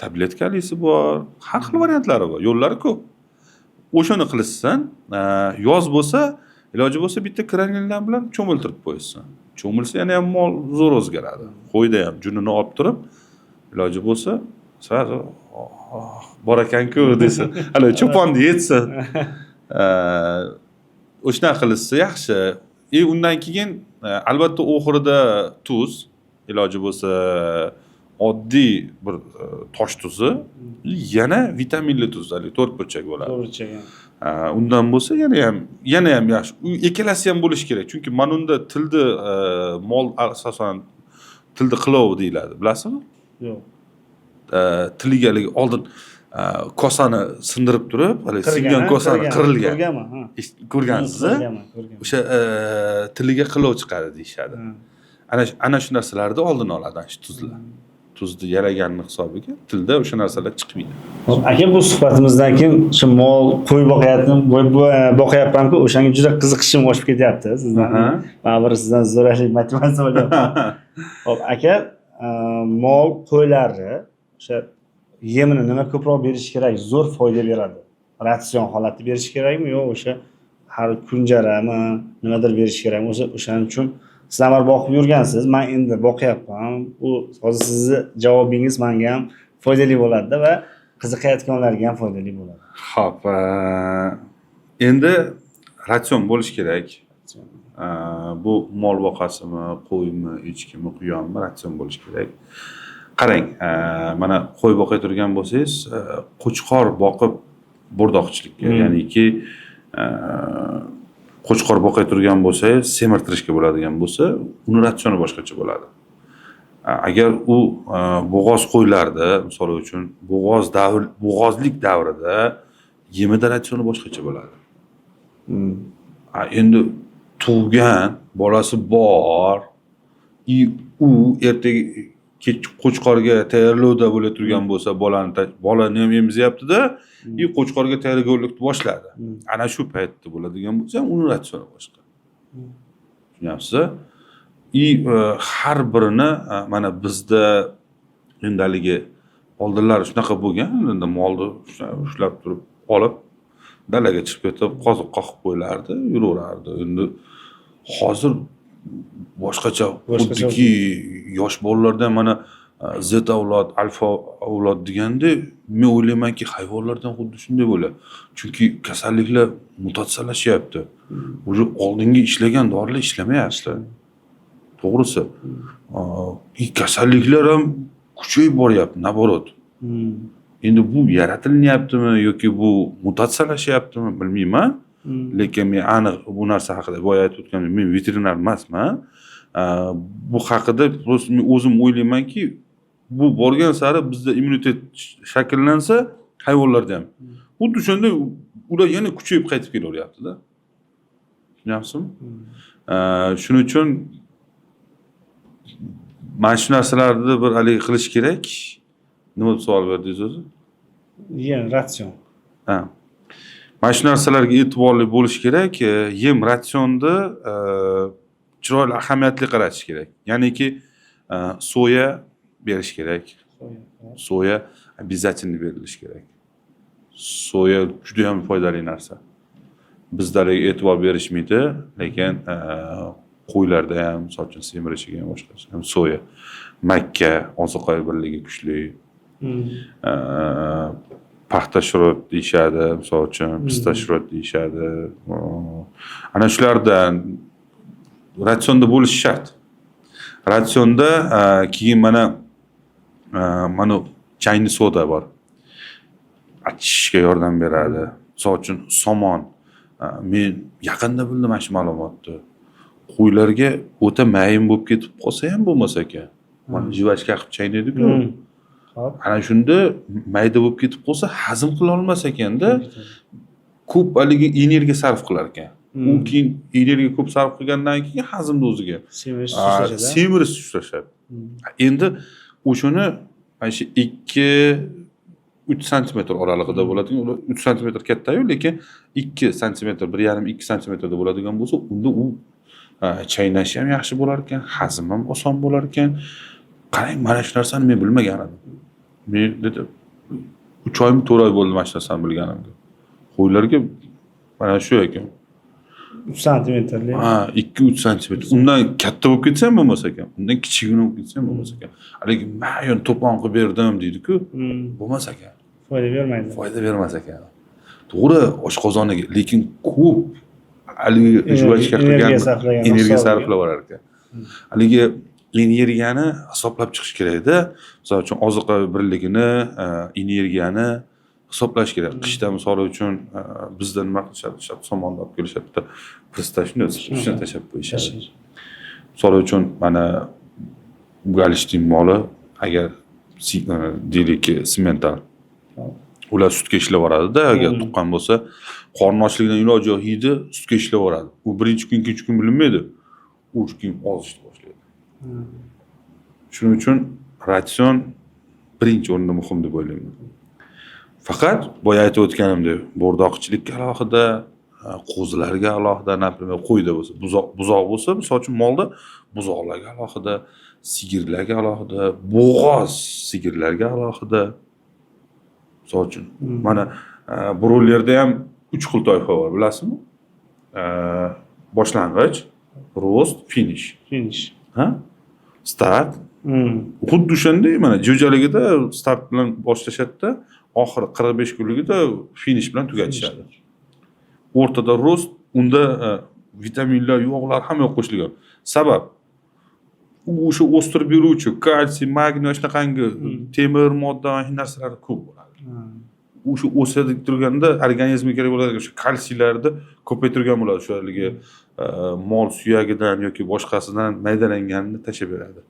tabletkalisi bor, har xil variantlari bor, yo'llari ko'p. O'shani qilishsan, yoz bo'lsa, iloji bo'lsa bitta kranildan bilan cho'miltirib qo'yishsan. Cho'milsa yana ham mol zo'r o'zgaradi. Qo'yda ham junini olib turib, iloji bo'lsa, sразу bor ekan-ku desa, hali cho'ponni yetsin. O'shanaqa qilishsa yaxshi. Undan keyin albatta oxirida tuz, iloji bo'lsa oddiy bir tosh tuzi, yana vitaminli tuz, 4 burchak bo'ladi. 4 burchak. Undan bo'lsa yana ham yaxshi. Ikkalasi ham bo'lishi kerak. Chunki mana unda tilni mol asosan tilni qilov deyiladi, bilasizmi? Yo'q. Tiliga oldin kosani sindirib turib, singan kosani qirilgan. Ko'rganman, ha. Ko'rgansiz? O'sha tiliga qilov chiqadi deyshadi. Ana shu narsalarni oldini oladi shu tuzlar. Tuzni yalaganni hisobiga tilda o'sha narsalar chiqmaydi. Hop, aka, bu suhbatimizdan keyin shu mol, qo'y boqyapman-ku, o'shanga juda qiziqishim oshib ketyapti sizdan. Baribir sizdan so'rashlik motivatsiya bo'lyapti. Hop, aka, mol, qo'ylarni o'sha yemini nima ko'proq berish kerak, zo'r foyda beradi? Ratsion holatda berish kerakmi yo o'sha har kunjarami, nimadir berish kerakmi? O'shaning uchun sizlar boqib yurgansiz, men endi boqyapman. Bu hozir sizni javobingiz menga ham foydali bo'ladi va qiziqayotganlarga ham foydali bo'ladi. Xo'p, endi ratsion bo'lish kerak. Bu mol boqasimi, qo'ymi, echkimi, quyonmi, ratsion bo'lish kerak. Qarang, mana qo'y boqay turgan bo'lsangiz, qo'chqor boqib bo'rdoqchilikka, ya'niki qo'chqor boqay turgan bo'lsangiz, semirtirishga bo'ladigan bo'lsa, uni ratsioni boshqacha bo'ladi. Agar u bo'g'oz qo'ylarda, misol uchun, bo'g'ozlik davrida yemida ratsioni boshqacha bo'ladi. Endi tug'gan, bolasi bor, u ertaga qo'chqorga tayyorlovda bo'la turgan bo'lsa, bolani ham emizyapti-da, qo'chqorga tayyorgarlikni boshladi. Ana shu paytda bo'ladigan bo'lsa, uni ratsioni boshqa. Tushunyapsiz? Har birini mana bizda endaligi oldinlar shunaqa bo'lgan, endi molni ushlab turib olib dalaga chiqib ketib, qoziq qoqib qo'yilardi, yuraverardi. Endi hozir boshqacha, xuddiki yosh bolalardan mana Z avlod, alfa avlod deganda, men o'ylaymanki, hayvonlardan xuddi shunday bo'ladi. Chunki kasalliklar mutatsiyalashyapti. O'sha oldingi ishlagan dorilar ishlamayapti. To'g'risi. Kasalliklar ham kuchayib boryapti, naborot. Endi bu yaratilyaptimi yoki bu mutatsiyalashyaptimi bilmayman. Lekin men aniq bu narsa haqida boya aytib o'tganim, men veterinar emasman. Bu haqida men o'zim o'ylaymanki, bu borgan sari bizda immunitet shakllansa, hayvonlarda ham. Xuddi shunday ular yana kuchayib qaytib kelaveryapti-da. Tushunyapsizmi? Shuning uchun mana shu narsalarni bir hali qilish kerak. Nima deb savol berdingiz o'zi? Ratsion. Mana shu narsalarga e'tiborli bo'lish kerak. Yem ratsionda chiroyli ahamiyatli qaratish kerak. Ya'niki soya berish kerak. Soya обязательно berilish kerak. Soya juda ham foydali narsa. Bizdagiga e'tibor berishmaydi, lekin qo'ylarda ham, misol uchun semirishiga ham boshqacha ham soya. Makka ozuqa birligi kuchli. Paxta shirot deyishadi, misol uchun pista shirot deyishadi. Ana shulardan ratsionda bo'lishi shart. Ratsionda keyin mana chayni soda bor. Achishga yordam beradi. Misol uchun somon. Men yaqinda bildim mana shu ma'lumotni. Qo'ylarga o'ta mayin bo'lib ketib qolsa ham bo'lmasa ekan. Mana jivachka qilib chaynaydi-ku. Hop. Ana shunda mayda bo'lib ketib qolsa, hazm qila olmas ekanda, ko'p haligi energiya sarf qilar ekan. U keyin energiya ko'p sarf qilgandan keyin hazmni o'ziga Semirish sushlashadi. semirish sushlashadi. Endi o'shani mana shu 2-3 santimetr oralig'ida bo'ladigan, ular 3 santimetr katta-yu, lekin 2 santimetr, 1,5-2 santimetrda bo'ladigan bo'lsa, unda u chaynashi ham yaxshi bo'lar ekan, hazm ham oson bo'lar ekan. Qarang, mana shu narsani men bilmagan edim. Men dedi 3 oymi 4 oy bo'ldi mana shu narsani bilganimga. Qo'ylarga mana shu ekan. 3 santimetrli. 2-3 santimetr. Undan katta bo'lib ketsa ham bo'lmas ekan. Undan kichigina bo'lib ketsa ham bo'lmas ekan. Haligi mayon to'pon qilib berdim deydi-ku, bo'lmas ekan. Foyda bermaydi. Foyda bermas ekan. To'g'ri, oshqozoniga, lekin ko'p haligi juvachka qilgan energiya sarflab olar ekan. Haligi energiyani hisoblab chiqish kerak-da. Misol uchun oziqa birligini, energiyani hisoblash kerak. Qishda misol uchun bizda nima qilishadi? Somonni olib kelishadi-da. Pristashni shuni tashab qo'yishadi. Misol uchun mana galishtin moli agar deylikki semental ular sutga ishlab boradi-da, agar tuqqan bo'lsa, qorni ochligidan iloji yo'q hidi sutga ishlab boradi. U birinchi kun, ikkinchi kun bilinmaydi. 3 kun ozishni boshlaydi. Shuning uchun ratsion birinchi o'rinda muhim deb o'ylayman. Faqat boya aytib o'tganimdek, bo'rdoqchilikka alohida, qo'zilarga alohida, например, qo'yda bo'lsa, buzoq bo'lsa, misol uchun molda buzoqlarga alohida, sigirlarga alohida, bo'g'oz sigirlarga alohida. Misol uchun mana broilerda ham 3 xil toifa bor, bilasizmi? Boshlang'ich, rost, finish. Ha? Start. Xuddi o'shanday mana jo'jaligida start bilan boshlashadi-da, oxiri 45 kunligida finish bilan tugatishadi. O'rtada rost, unda vitaminlar, yog'lar hamma qo'shilgan. Sabab u o'sha o'stirib beruvchi kalsiy, magniy, shunaqangi temir modda, narsalar ko'p bo'ladi. O'sha o'sadi turganda organizmga kerak bo'ladigan o'sha kalsiylarni ko'paytirgan bo'ladi. Shu haligi mol suyagidan yoki boshqasidan maydalanganini tashab beradi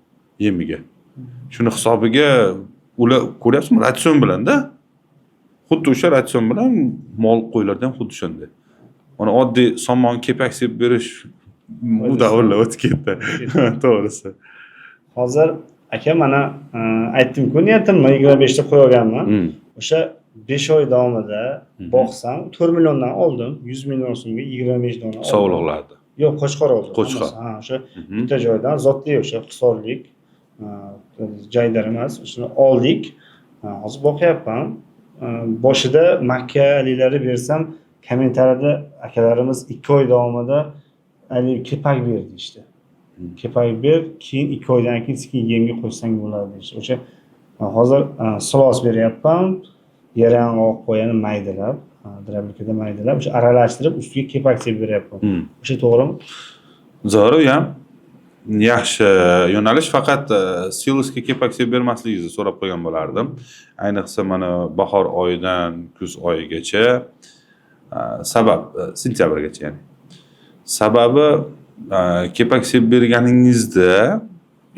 yemiga. Shuni hisobiga ular ko'ryapsizmi, ratsion bilan-da. Xuddi o'sha ratsion bilan mol qo'ylarda ham xuddi shunday. Mana oddiy somon kepak sepib berish bu davrlar o'tib ketdi. To'g'risi. Hozir aka mana aytdim-ku, niyatimni 25 ta qo'yganman. O'sha 5 oy davomida boqsam 4 milliondan oldim, 100 million so'mga 25 dona oldim. Sog'liqlardi. Yo'q, Qo'chqor oldim. Qo'chqor. Ha, o'sha bitta joydan zotli o'sha hisorlik joylar emas, shuni oldik. Hozir boqyapman. Boshida makkalilari bersam, kommentariyada akalarimiz 2 oy davomida ali kepak berdi işte. Kepak ber, keyin 2 oydan keyin sekin yemga qo'ysang bo'ladi deydi. O'sha hozir silos beryapman. Yarang'oq qo'yani maydalab, drabilkada maydalab, o'sha aralashtirib ustiga kepak sepib beryapman. O'sha to'g'rimi? Zo'ri ham yaxshi yo'nalish, faqat silosga kepak sepib bermasligingizni so'rab qo'ygan bo'lardim. Ayniqsa mana bahor oyidan kuz oyigacha, sabab sentyabrgacha ya'ni. Sababi kepak sepib berganingizda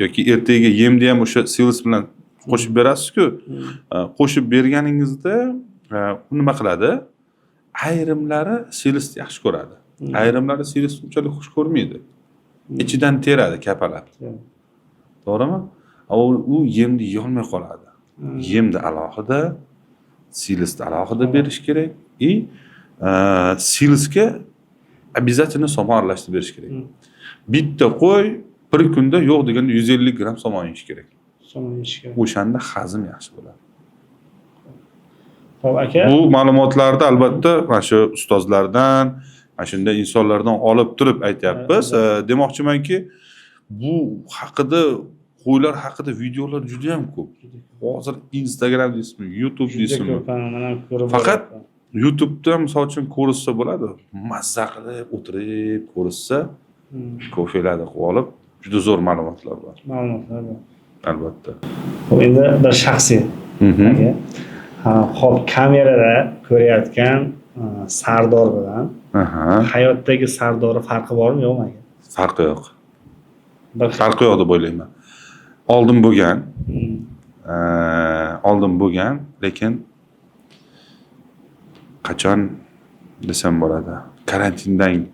yoki ertaga yemni ham o'sha silos bilan qo'shib berasiz-ku. Qo'shib berganingizda u nima qiladi? Ayrimlari silosni yaxshi ko'radi. Ayrimlari silosni unchalik xush ko'rmaydi. Ichidan teradi, kapalab. To'g'rimi? U yemni yeyolmay qoladi. Yemni alohida, silosni alohida berish kerak. Silosga обязательно somon aralashtirib berish kerak. Bitta qo'y bir kunda yo'q deganda 150 gram somon yeyish kerak. O'shanda hazm yaxshi bo'ladi. Xo'p aka. Bu ma'lumotlarni albatta mana shu ustozlardan, mana shunday insonlardan olib turib aytyapmiz. Demoqchimanki, bu haqida, qo'ylar haqida videolar juda ham ko'p. Hozir Instagram deysizmi, YouTube deysizmi? Faqat YouTube'da misol uchun ko'rishsa bo'ladi. Mazza qilib o'tirib ko'rishsa, ko'felarni qilib olib, juda zo'r ma'lumotlar bor. Ma'lumotlar bor. Albatta. Xo'p, endi bir shaxsiy. Xo'p, kamerada ko'rayotgan Sardor bilan hayotdagi Sardor farqi bormi, yo'qmi aka? Farqi yo'q. Farqi yo'q deb o'ylayman. Oldin bo'lgan oldin bo'lgan, lekin qachon desam bo'ladi, karantindan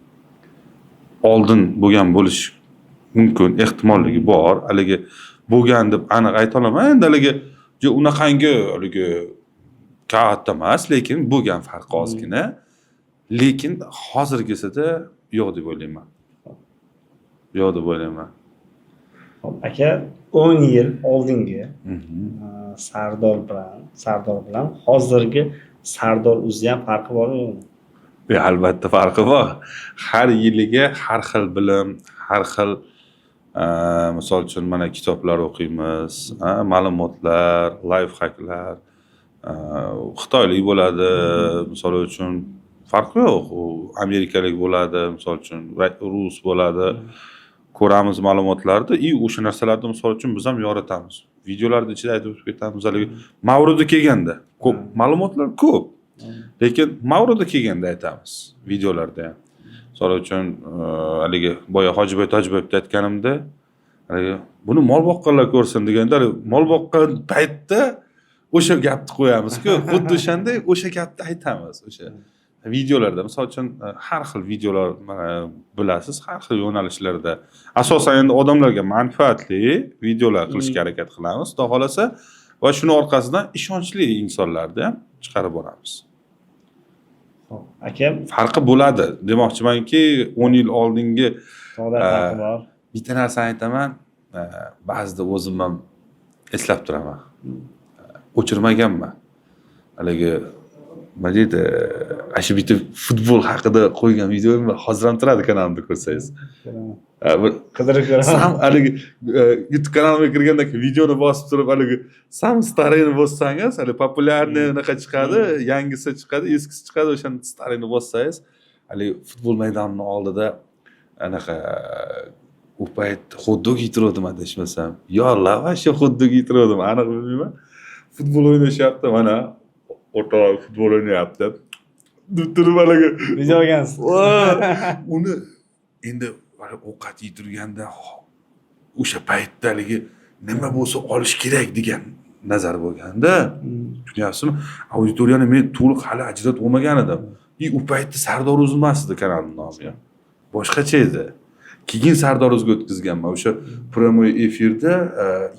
oldin bo'lgan bo'lish mumkin, ehtimolligi bor. Haligi bo'lgan deb aniq ayta olaman. Endi haligi unaqangi haligi katta emas, lekin bo'lgan farqi ozgina. Lekin hozirgisida yo'q deb o'ylayman. Yo'q deb o'ylayman. Hop, aka 10 yil oldingi Sardor bilan hozirgi Sardor Uz'ni ham farqi bormi yo'qmi? Albatta farqi bor. Har yiliga har xil bilim, har xil misol uchun mana kitoblar o'qiymiz, ma'lumotlar, life hacklar, xitoylik bo'ladi, misol uchun farqi yo'q. U amerikalik bo'ladi, misol uchun rus bo'ladi. Ko'ramiz ma'lumotlarni, o'sha narsalarni misol uchun biz ham yoritamiz. Videolarda ichida aytib o'tib ketamiz. Haligi Mavruda kelganda ko'p ma'lumotlar ko'p. Lekin Mavruda kelganda aytamiz videolarda ham. Misol uchun haligi boya Hojiboy Tojiboyevni aytganimda, haligi buni mol boqqanlar ko'rsin deganda, mol boqqan paytda o'sha gapni qo'yamiz-ku, xuddi o'shanday o'sha gapni aytamiz. O'sha videolarda, misol uchun har xil videolar bilasiz, har xil yo'nalishlarda. Asosan endi odamlarga manfaatli videolar qilishga harakat qilamiz, xudo xolasa, va shuni orqasidan ishonchli insonlarni ham chiqarib boramiz. Hop, aka Farqi bo'ladi. Demoqchimanki, 10 yil oldingi farqi bor. bitta narsani aytaman, ba'zida o'zim ham eslab turaman. O'chirmaganman. Haligi nima deydi, shu bitta futbol haqida qo'ygan videoim hozir ham turadi kanalimda ko'rsangiz. Qidirib ko'raman. Sam haligi YouTube kanalimga kirganda videoni bosib turib, haligi sam starayni bossangiz, hali populyarniy unaqa chiqadi, yangisi chiqadi, eskisi chiqadi, o'shani starayni bossangiz, haligi futbol maydonining oldida anaqa u payt xot-dog yetirdim adashmasam. Yo Allah, shu xot-dog yetirdim, aniq bilmayman. Futbol o'ynashyapti, mana o'rtoq futbol o'ynayapti. Turib haligi Video olgansiz. Uni endi ovqat yetirganda o'sha paytda haligi nima bo'lsa olish kerak degan nazar bo'lganda, tushunyapsizmi? Auditoriyani men to'liq hali ajratib olmagan edim. U paytda Sardor Uz emasdi kanalning nomi ham. Boshqacha edi. Keyin Sardor Uzga o'tkazganman. O'sha prямой efirda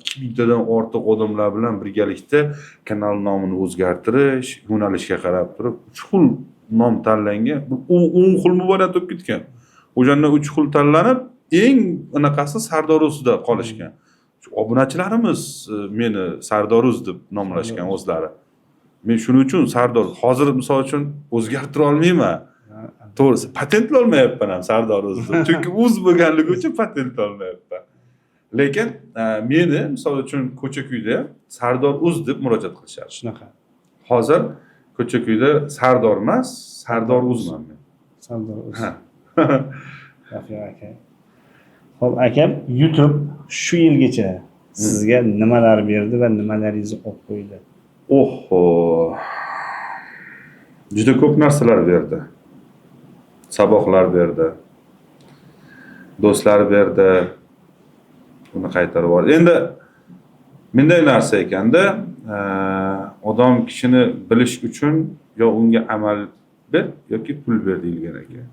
2000 tadan ortiq odamlar bilan birgalikda kanal nomini o'zgartirish, yo'nalishga qarab turib 3 xil nom tanlangan. U 10 xilmi variant bo'lib ketgan. O'shandan 3 xil tanlanib, eng anaqasi Sardor Uzda qolishgan. Obunachilarimiz meni Sardor Uz deb nomlashgan o'zlari. Men shuning uchun Sardor hozir misol uchun o'zgartira olmayman. To'g'risi, patent olmayapman ham Sardor Uz deb. Chunki Uz bo'lganligi uchun patent olmayapman. Lekin meni misol uchun ko'cha-kuyda Sardor Uz deb murojaat qilishadi. Shunaqa. Hozir ko'cha-kuyda Sardor emas, Sardor Uzman men. Sardor Uz. Rafiq aka. Xo'p, aka, YouTube shu yilgacha sizga nimalar berdi va nimalaringizni olib qo'ydi? Oho. Juda ko'p narsalar berdi. Saboqlar berdi. Do'stlar berdi. Uni qaytarib yubordi. Endi bunday narsa ekanda, odam kishini bilish uchun yo unga amal ber yoki pul ber deyilgan ekan.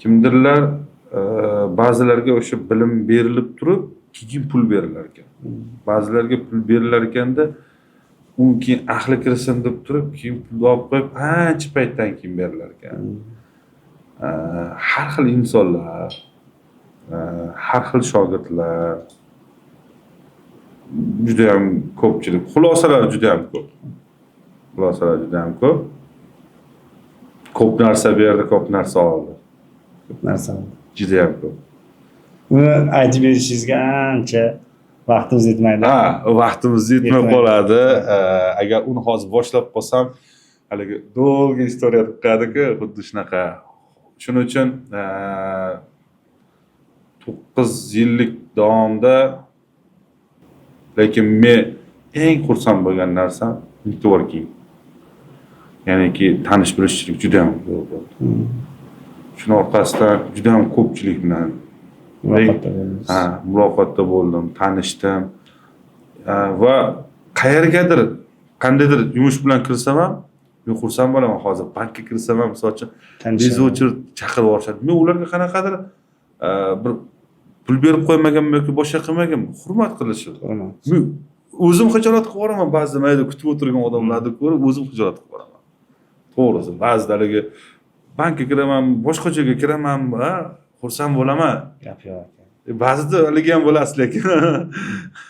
Kimdirlar ba'zilarga o'sha bilim berilib turib, keyin pul berilar ekan. Ba'zilarga pul berilar ekanda, u keyin ahli kirsin deb turib, keyin pul olib qo'yib, ancha paytdan keyin berilar ekan. Har xil insonlar, har xil shogirdlar, juda ham ko'pchilik, xulosalar juda ham ko'p. Xulosalar juda ham ko'p. Ko'p narsa berdi, ko'p narsa oldi. Ko'p narsa. Juda ham ko'p. Uni aytib berishingizga ancha vaqtimiz yetmaydi. Vaqtimiz yetmay qoladi. Agar uni hozir boshlab qolsam, haligi dolga istoriya chiqadi-ku, xuddi shunaqa. Shuning uchun 9 yillik davomida, lekin men eng xursand bo'lgan narsam networking. Ya'niki tanish-bilishchilik juda ham ko'p bo'ldi. Shuni orqasidan juda ham ko'pchilik bilan muloqotda bo'ldim, tanishdim. va qayergadir qandaydir yumush bilan kirsam ham men xursand bo'laman. Hozir bankka kirsam ham misol uchun bezovchir chaqirib yuborishadi. Men ularga qanaqadir bir pul berib qo'ymaganman yoki boshqa qilmaganman, hurmat qilishadi. Men o'zim xijolat qilib yuboraman, ba'zida mayda kutib o'tirgan odamlarni ko'rib o'zim xijolat qilib yuboraman. To'g'risi, ba'zida haligi bankka kiraman, boshqa joyga kiraman, xursand bo'laman. Gap yo'q. Ba'zida haligi ham bo'lasiz, lekin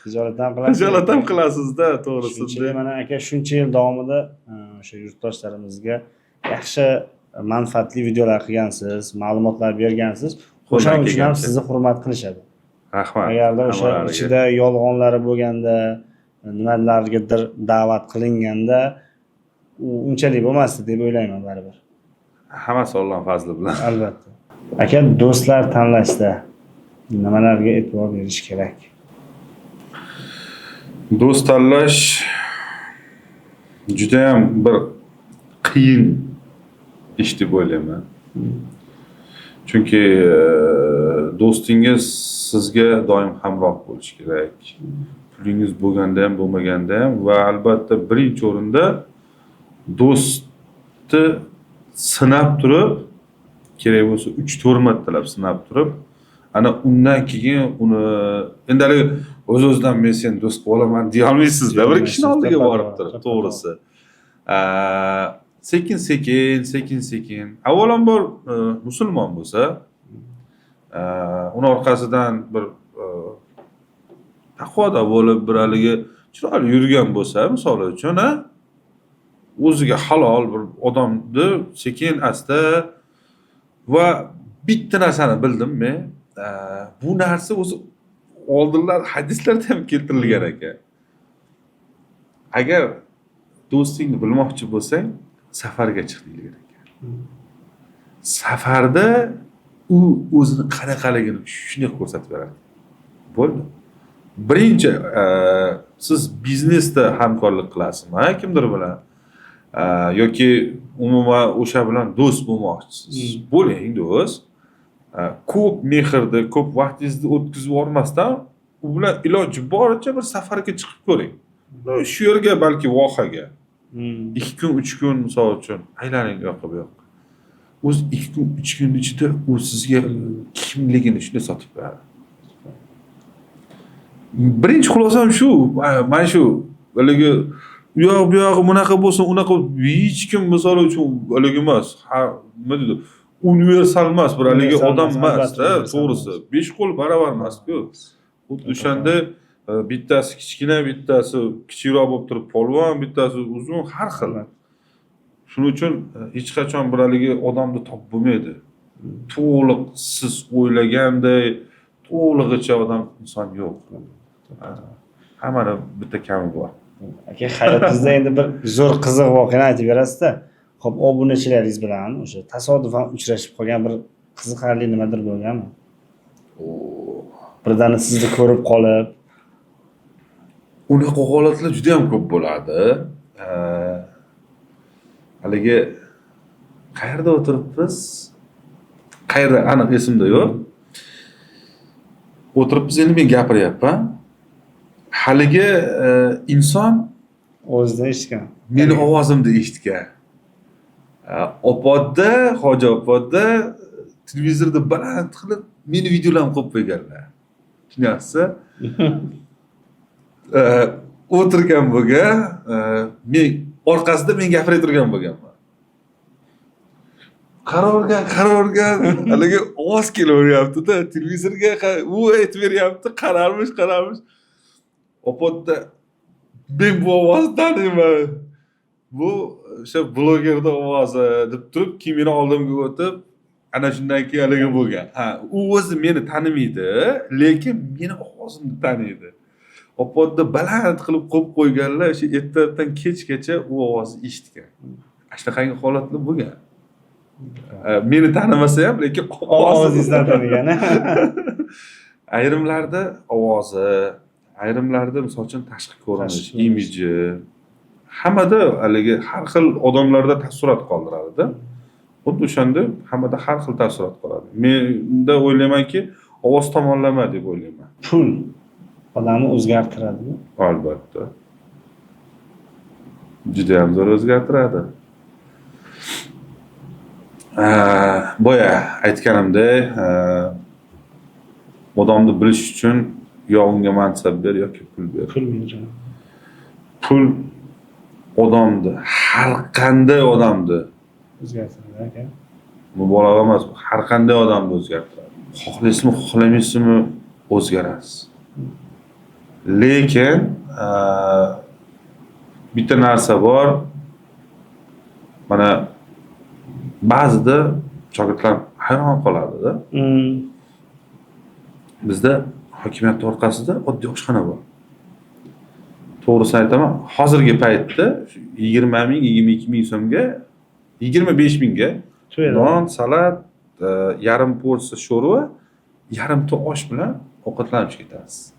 xijolat ham qilasizda, to'g'risi. Shuncha mana aka shuncha yil davomida o'sha yurtdoshlarimizga yaxshi manfaatli videolar qilgansiz, ma'lumotlar bergansiz. O'shaning uchun ham sizni hurmat qilishadi. Rahmat. Agarda o'sha ichida yolg'onlari bo'lganda, nimalargadir da'vat qilinganda u unchalik bo'lmasdi deb o'ylayman baribir. Hammasi Alloh fazli bilan. Albatta. Aka, do'stlar tanlashda nimalarga e'tibor berish kerak? Do'st tanlash juda ham bir qiyin ish deb o'ylayman. Chunki do'stingiz sizga doim hamroh bo'lishi kerak. Pulingiz bo'lganda ham, bo'lmaganda ham va albatta birinchi o'rinda do'stni sinab turib, kerak bo'lsa 3-4 martalab sinab turib, ana undan keyin uni endi hali o'z-o'zidan men seni do'st qilib olaman deya olmaysiz-da, bir kishini oldiga borib turib, to'g'risi. Sekin-sekin. Avvalambor musulmon bo'lsa, uni orqasidan bir taqvoda bo'lib, bir haligi chiroyli yurgan bo'lsa, misol uchun, o'ziga halol bir odamni sekin asta va bitta narsani bildim men, bu narsa o'zi oldinlar hadislarda ham keltirilgan ekan. Agar do'stingni bilmoqchi bo'lsang, safarga chiq deyilgan ekan. Safarda u o'zini qanaqaligini shunday ko'rsatib beradi. Bo'ldi. Birinchi siz biznesda hamkorlik qilasizmi, kimdir bilan yoki umuman o'sha bilan do'st bo'lmoqchisiz. Bo'ling do'st. Ko'p mehrni, ko'p vaqtingizni o'tkazib yubormasdan u bilan iloji boricha bir safarga chiqib ko'ring. Shu yerga balki vohaga 2 kun, 3 kun misol uchun aylaning yoqqa bu yoqqa. O'z 2 kun, 3 kun ichida u sizga kimligini shunday sotib beradi. Birinchi xulosam shu, mana shu haligi u yoq bu yog'i bunaqa bo'lsin, unaqa hech kim misol uchun haligi emas. Nima deydi? Universal emas, bir haligi odam emas-da, to'g'risi. 5 qo'l baravar emas-ku. Xuddi o'shanda bittasi kichkina, bittasi kichikroq bo'lib turib polvon, bittasi uzun, har xil. Shuning uchun hech qachon bir haligi odamni topib bo'lmaydi. To'liq siz o'ylaganday to'lig'icha odam inson yo'q. Hammani bitta kami bor. Aka, hayotingizda endi bir zo'r qiziq voqeani aytib berasiz-da. Xo'p, obunachilaringiz bilan o'sha tasodifan uchrashib qolgan bir qiziqarli nimadir bo'lganmi? Birdan sizni ko'rib qolib, unaqa holatlar juda ham ko'p bo'ladi. Haligi qayerda o'tiribmiz? Qayerda aniq esimda yo'q. O'tiribmiz, endi men gapiryapman. Haligi inson o'zidan eshitgan. Meni ovozimni eshitgan. Opodda, Hoji opodda televizorda baland qilib meni videolarimni qo'yib qo'yganlar. Tushunyapsiz? O'tirgan bo'lgan, men orqasida men gapirib turgan bo'lganman. Qarorgan, haligi ovoz kelaveryapti-da, televizorga u aytib beryapti, qararmish. Opodda men bu ovozni taniyman. Bu o'sha blogerning ovozi deb turib, keyin meni oldimga o'tib, ana shundan keyin haligi bo'lgan. U o'zi meni tanimaydi, lekin meni ovozimni taniydi. Opodda baland qilib qo'yib qo'yganlar, o'sha ertadan kechgacha u ovozni eshitgan. Shunaqangi holatlar bo'lgan. Meni tanimasa ham, lekin ovozingizdan tanigan. Ayrimlarda ovozi, ayrimlarda misol uchun tashqi ko'rinish, imiji, hammada haligi har xil odamlarda taassurot qoldiradi-da. Xuddi o'shanda hammada har xil taassurot qoladi. Menda o'ylaymanki, ovoz tomonlama deb o'ylayman. Pul odamni o'zgartiradimi? Albatta. Juda ham zo'r o'zgartiradi. Boya aytganimdek, odamni bilish uchun yo unga mansab ber yoki pul ber. Pul beradi. Pul odamni, har qanday odamni, O'zgartiradi aka. mubolag'a emas, har qanday odamni o'zgartiradi. Xohlaysizmi, xohlamaysizmi o'zgarasiz. Lekin bitta narsa bor. Mana ba'zida shogirdlar hayron qoladi-da. Bizda hokimiyat orqasida oddiy oshxona bor. To'g'risini aytaman, hozirgi paytda 20 ming, 22 ming so'mga, 25 mingga non, salat, yarim porsiya sho'rva, yarimta osh bilan ovqatlanib ketasiz.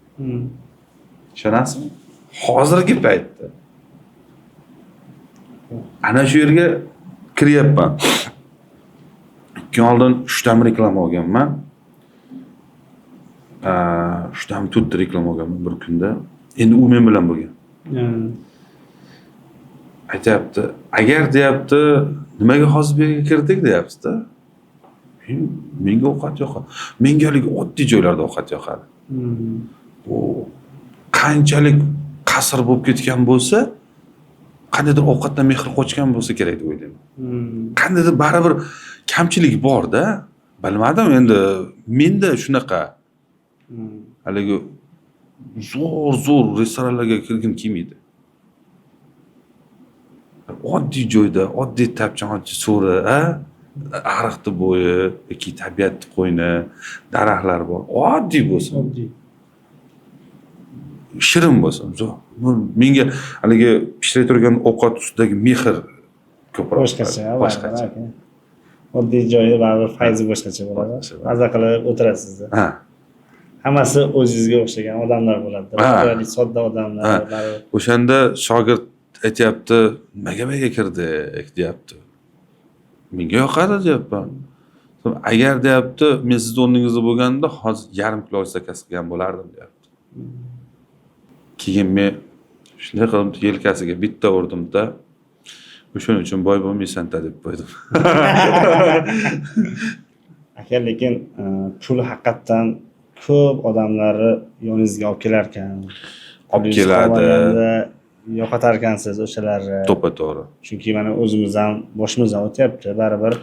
Ishonasizmi? Hozirgi paytda. Ana shu yerga kiryapman. 2 yil oldin 3 ta reklama olganman. 3 ta 4 ta reklama olganman bir kunda. Endi u men bilan bo'lgan. Aytayapti, agar deyapti, nimaga hozir bu yerga kirdik deyapti-da. Menga ovqat yoqadi. Menga oddiy joylarda ovqat yoqadi. Bu qanchalik qasr bo'lib ketgan bo'lsa, qandaydir ovqatdan mehr qochgan bo'lsa kerak deb o'ylayman. Qandaydir baribir kamchilik bor-da. Bilmadim, endi menda shunaqa. Haligi zo'r restoranlarga kirgim kelmaydi. Oddiy joyda, oddiy tapchan, oddiy so'ri, ariqni bo'yi yoki tabiatni qo'yni, daraxtlar bor. Oddiy bo'lsin. Oddiy. Shirin bo'lsin. Menga haligi pishirib turgan ovqat ustidagi mehr ko'proq. Boshqacha. Oddiy joyi baribir fayzi boshqacha bo'ladi. Maza qilib o'tirasiz-da. Hammasi o'zingizga o'xshagan odamlar bo'ladi. Ro'yali sodda odamlar. O'shanda shogird aytayapti, nimaga kirdik deyapti. Menga yoqadi deyapman. Agar deyapti, men siz o'rningizda bo'lganda hozir yarim kilo zakaz qilgan bo'lardim deyapti. Keyin men shunday qilib yelkasiga bitta urdim-da, o'shaning uchun boy bo'lmaysan-da deb qo'ydim. Aka, lekin pul haqiqatan ko'p odamlarni yoningizga olib kelar ekan. Olib keladi. Yo'qotar ekansiz o'shalarni. To'ppa-to'g'ri. Chunki mana o'zimiz ham boshimizdan o'tyapti, baribir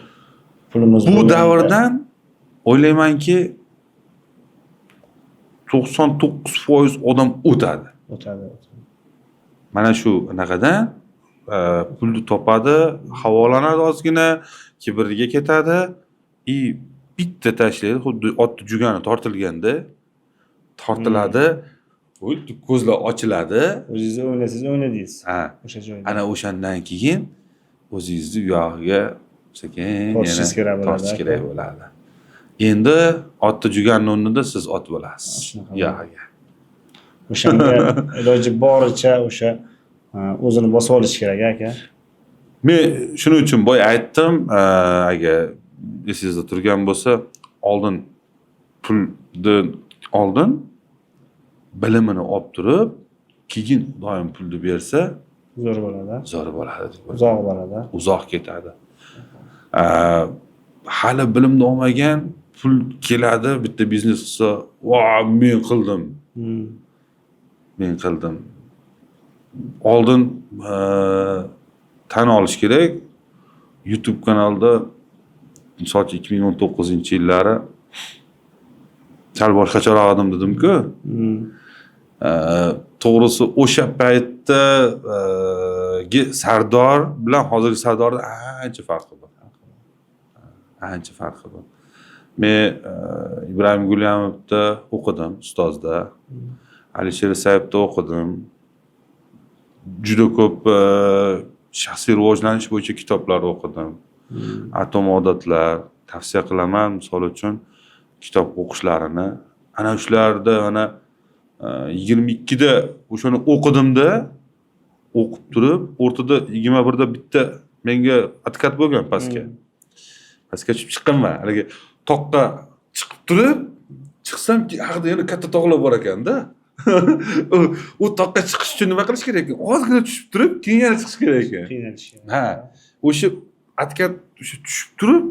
pulimiz bu davrdan o'ylaymanki 99% odam o'tadi. Mana shu anaqadan pulni topadi, havolanadi ozgina, kibirga ketadi, bitta tashlaydi, xuddi otni jugani tortilganda tortiladi, ko'zlar ochiladi. O'zingiz o'ynadingiz. O'sha joyda. Ana o'shandan keyin o'zingizni u yog'iga sekin tortishingiz kerak bo'ladi. Endi otni juganning o'rnida siz ot bo'lasiz. Yog'iga. O'shanga iloji boricha o'sha o'zini bosib olish kerak aka. Men shuning uchun boy aytdim, agar esingizda turgan bo'lsa, oldin pulni oldin bilimini olib turib, keyin doim pulni bersa, zo'r bo'ladi. Zo'r bo'ladi deb. Uzoq bo'ladi. Uzoq ketadi. Hali bilimni olmagan pul keladi, bitta biznes qilsa, men qildim. Men qildim. Oldin tan olish kerak. YouTube kanalda misol 2019-yillari sal boshqacharoq edim dedim-ku. To'g'risi o'sha paytda Sardor bilan hozirgi Sardorda ancha farqi bor. Ancha farqi bor. Men Ibrohim Gulyamovda o'qidim, ustozda. Alisher Sayevda o'qidim. Juda ko'p shaxsiy rivojlanish bo'yicha kitoblar o'qidim. Atom odatlar tavsiya qilaman, misol uchun kitob o'qishlarini. Ana shularda ana 22 da o'shani o'qidim-da, o'qib turib, o'rtada 21 da bitta menga atkat bo'lgan pastga. Pastga tushib chiqqanman. Haligi toqqa chiqib turib, chiqsam, haqida yana katta tog'lar bor ekan-da. u toqqa chiqish uchun nima qilish kerak ekan? Ozgina tushib turib, keyin yana chiqish kerak ekan. Qiynalish kerak. Ha, o'sha atga o'sha tushib turib,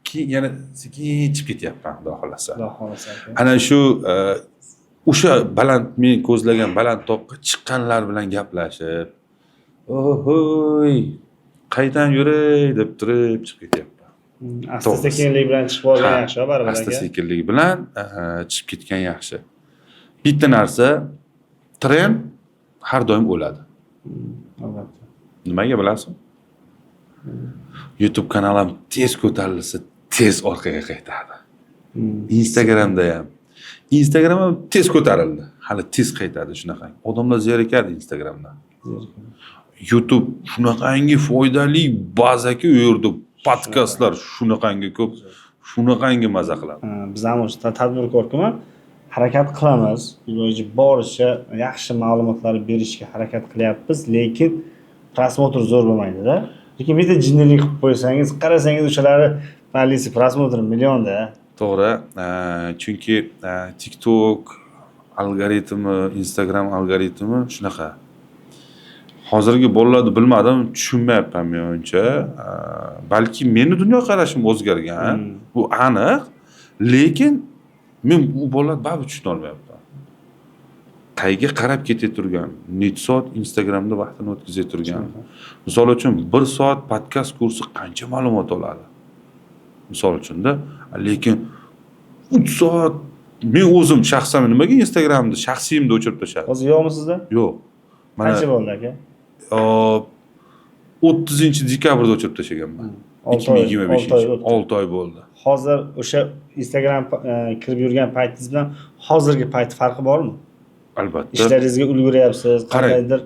keyin yana sekin chiqib ketyapman, xudo xolasa. Xudo xolasa aka. Ana shu o'sha baland, men ko'zlagan baland toqqa chiqqanlar bilan gaplashib, "Ohoy, qaydan yuray?" deb turib chiqib ketyapman. Asta-sekinlik bilan chiqib olgan yaxshi baribir aka. Asta-sekinlik bilan chiqib ketgan yaxshi. Bitta narsa, trend har doim o'ladi. Albatta. Nimaga bilasizmi? YouTube kanalim tez ko'tarilsa, tez orqaga qaytadi. Instagramda ham. Instagram ham tez ko'tarildi. Hali tez qaytadi shunaqa. Odamlar zerikadi Instagramdan. YouTube shunaqangi foydali bazaki u yerda podkastlar shunaqangi ko'p, shunaqangi maza qiladi. Biz ham o'sha tadbirkorkimi harakat qilamiz. Iloji boricha yaxshi ma'lumotlar berishga harakat qilyapmiz, lekin prosmotr zo'r bo'lmaydi-da. Lekin bitta jinnilik qilib qo'ysangiz, qarasangiz o'shalari malisi prosmotr millionda. To'g'ri, chunki TikTok algoritmi, Instagram algoritmi shunaqa. Hozirgi bolalarni bilmadim, tushunmayapman men uncha. Balki meni dunyoqarashim o'zgargan, bu aniq, lekin men bu bolalarni baribir tushuna olmayapman. Qayga qarab ketib turgan, necha soat Instagramda vaqtini o'tkazib turgan. Misol uchun 1 soat podkast kursi qancha ma'lumot oladi? Misol uchun-da, lekin 3 soat men o'zim shaxsan nimaga Instagramni shaxsiyimda o'chirib tashladim? Hozir yo'qmisizda? Yo'q. Qancha bo'ldi aka? 30-dekabrda o'chirib tashlaganman. 2025. 6 oy bo'ldi. Hozir o'sha Instagram kirib yurgan paytingiz bilan hozirgi payt farqi bormi? Albatta. Ishlaringizga ulguryapsiz, qandaydir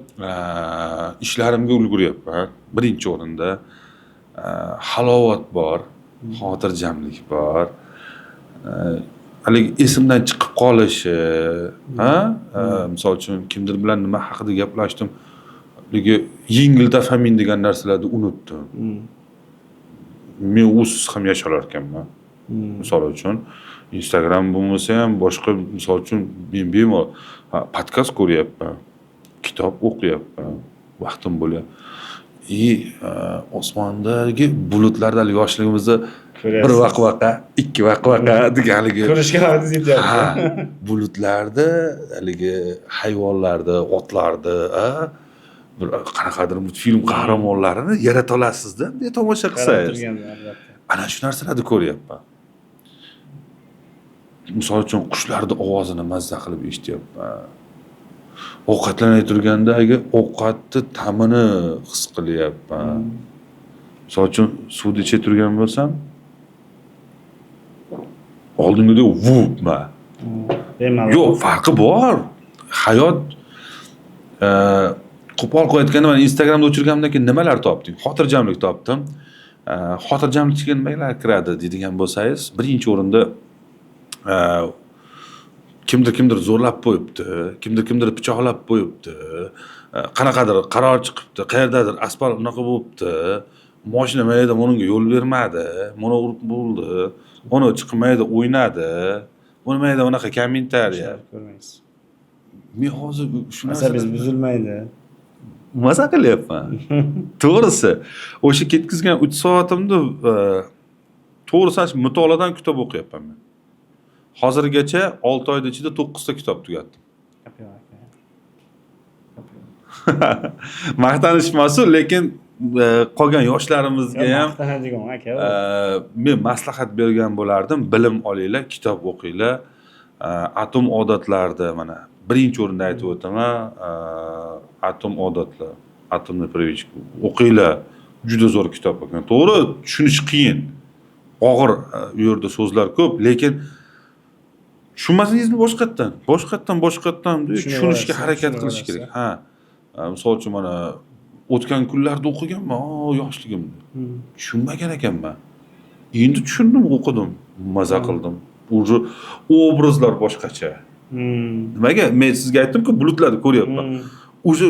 ishlarimga ulguryapman. Birinchi o'rinda halovat bor, xotirjamlik bor. Haligi esimdan chiqib qolishi, misol uchun kimdir bilan nima haqida gaplashdim, haligi yengil dofamin degan narsalarni unutdim. Men usiz ham yashalar ekanman. Misol uchun Instagram bo'lmasa ham boshqa, misol uchun men bemalol podkast ko'ryapman, kitob o'qiyapman, vaqtim bo'lyapti. Osmondagi bulutlarda yoshligimizda bir vaqvaqa, ikki vaqvaqa deganligi ko'rishga vaqtingiz yetyapti. Bulutlarda haligi hayvonlarni, otlarni, bir qanaqadir multfilm qahramonlarini yarata olasizda, bunday tomosha qilsangiz. Ana shu narsalarni ko'ryapman. Misol uchun qushlarning ovozini mazza qilib eshityapman. Ovqatlanay turgandagi ovqatni ta'mini his qilyapman. Misol uchun suvni ichib turgan bo'lsam, oldingidek vupman. Yo'q, farqi bor. Hayot qo'pol qo'yayotganda men Instagramda o'chirganimdan keyin nimalar topdim? Xotirjamlik topdim. Xotirjamlikka nimalar kiradi deydigan bo'lsangiz, birinchi o'rinda kimdir zo'rlab qo'yibdi, kimdir pichoqlab qo'yibdi, qanaqadir qaror chiqibdi, qayerdadir asfalt unaqa bo'libdi, mashina mayda bunga yo'l bermadi, mana urib bo'ldi, uni chiqmaydi o'ynadi, uni mayda unaqa kommentariya ko'rmaysiz. Men hozir shu Asabiz buzilmaydi. Maza qilyapman. To'g'risi, o'sha ketkizgan 3 soatimni to'g'risi mutolaadan kitob o'qiyapman men. Hozirgacha 6 oyda ichida 9 ta kitob tugatdim. Maqtanish emas-ku, lekin qolgan yoshlarimizga ham maqtanadigan aka. Men maslahat bergan bo'lardim, bilim olinglar, kitob o'qinglar. Atom odatlarida mana birinchi o'rinda aytib o'taman, atom odatlar, atomni привычка o'qinglar. Juda zo'r kitob ekan. To'g'ri, tushunish qiyin. Og'ir u yerda so'zlar ko'p, lekin tushunmasangizni boshqatdan tushunishga harakat qilish kerak. Ha. Misol uchun mana o'tgan kunlarda o'qiganman, yoshligimda. Tushunmagan ekanman. Endi tushundim, o'qidim, maza qildim. Uje obrazlar boshqacha. Nimaga? Men sizga aytdim-ku, bulutlarni ko'ryapman. Uje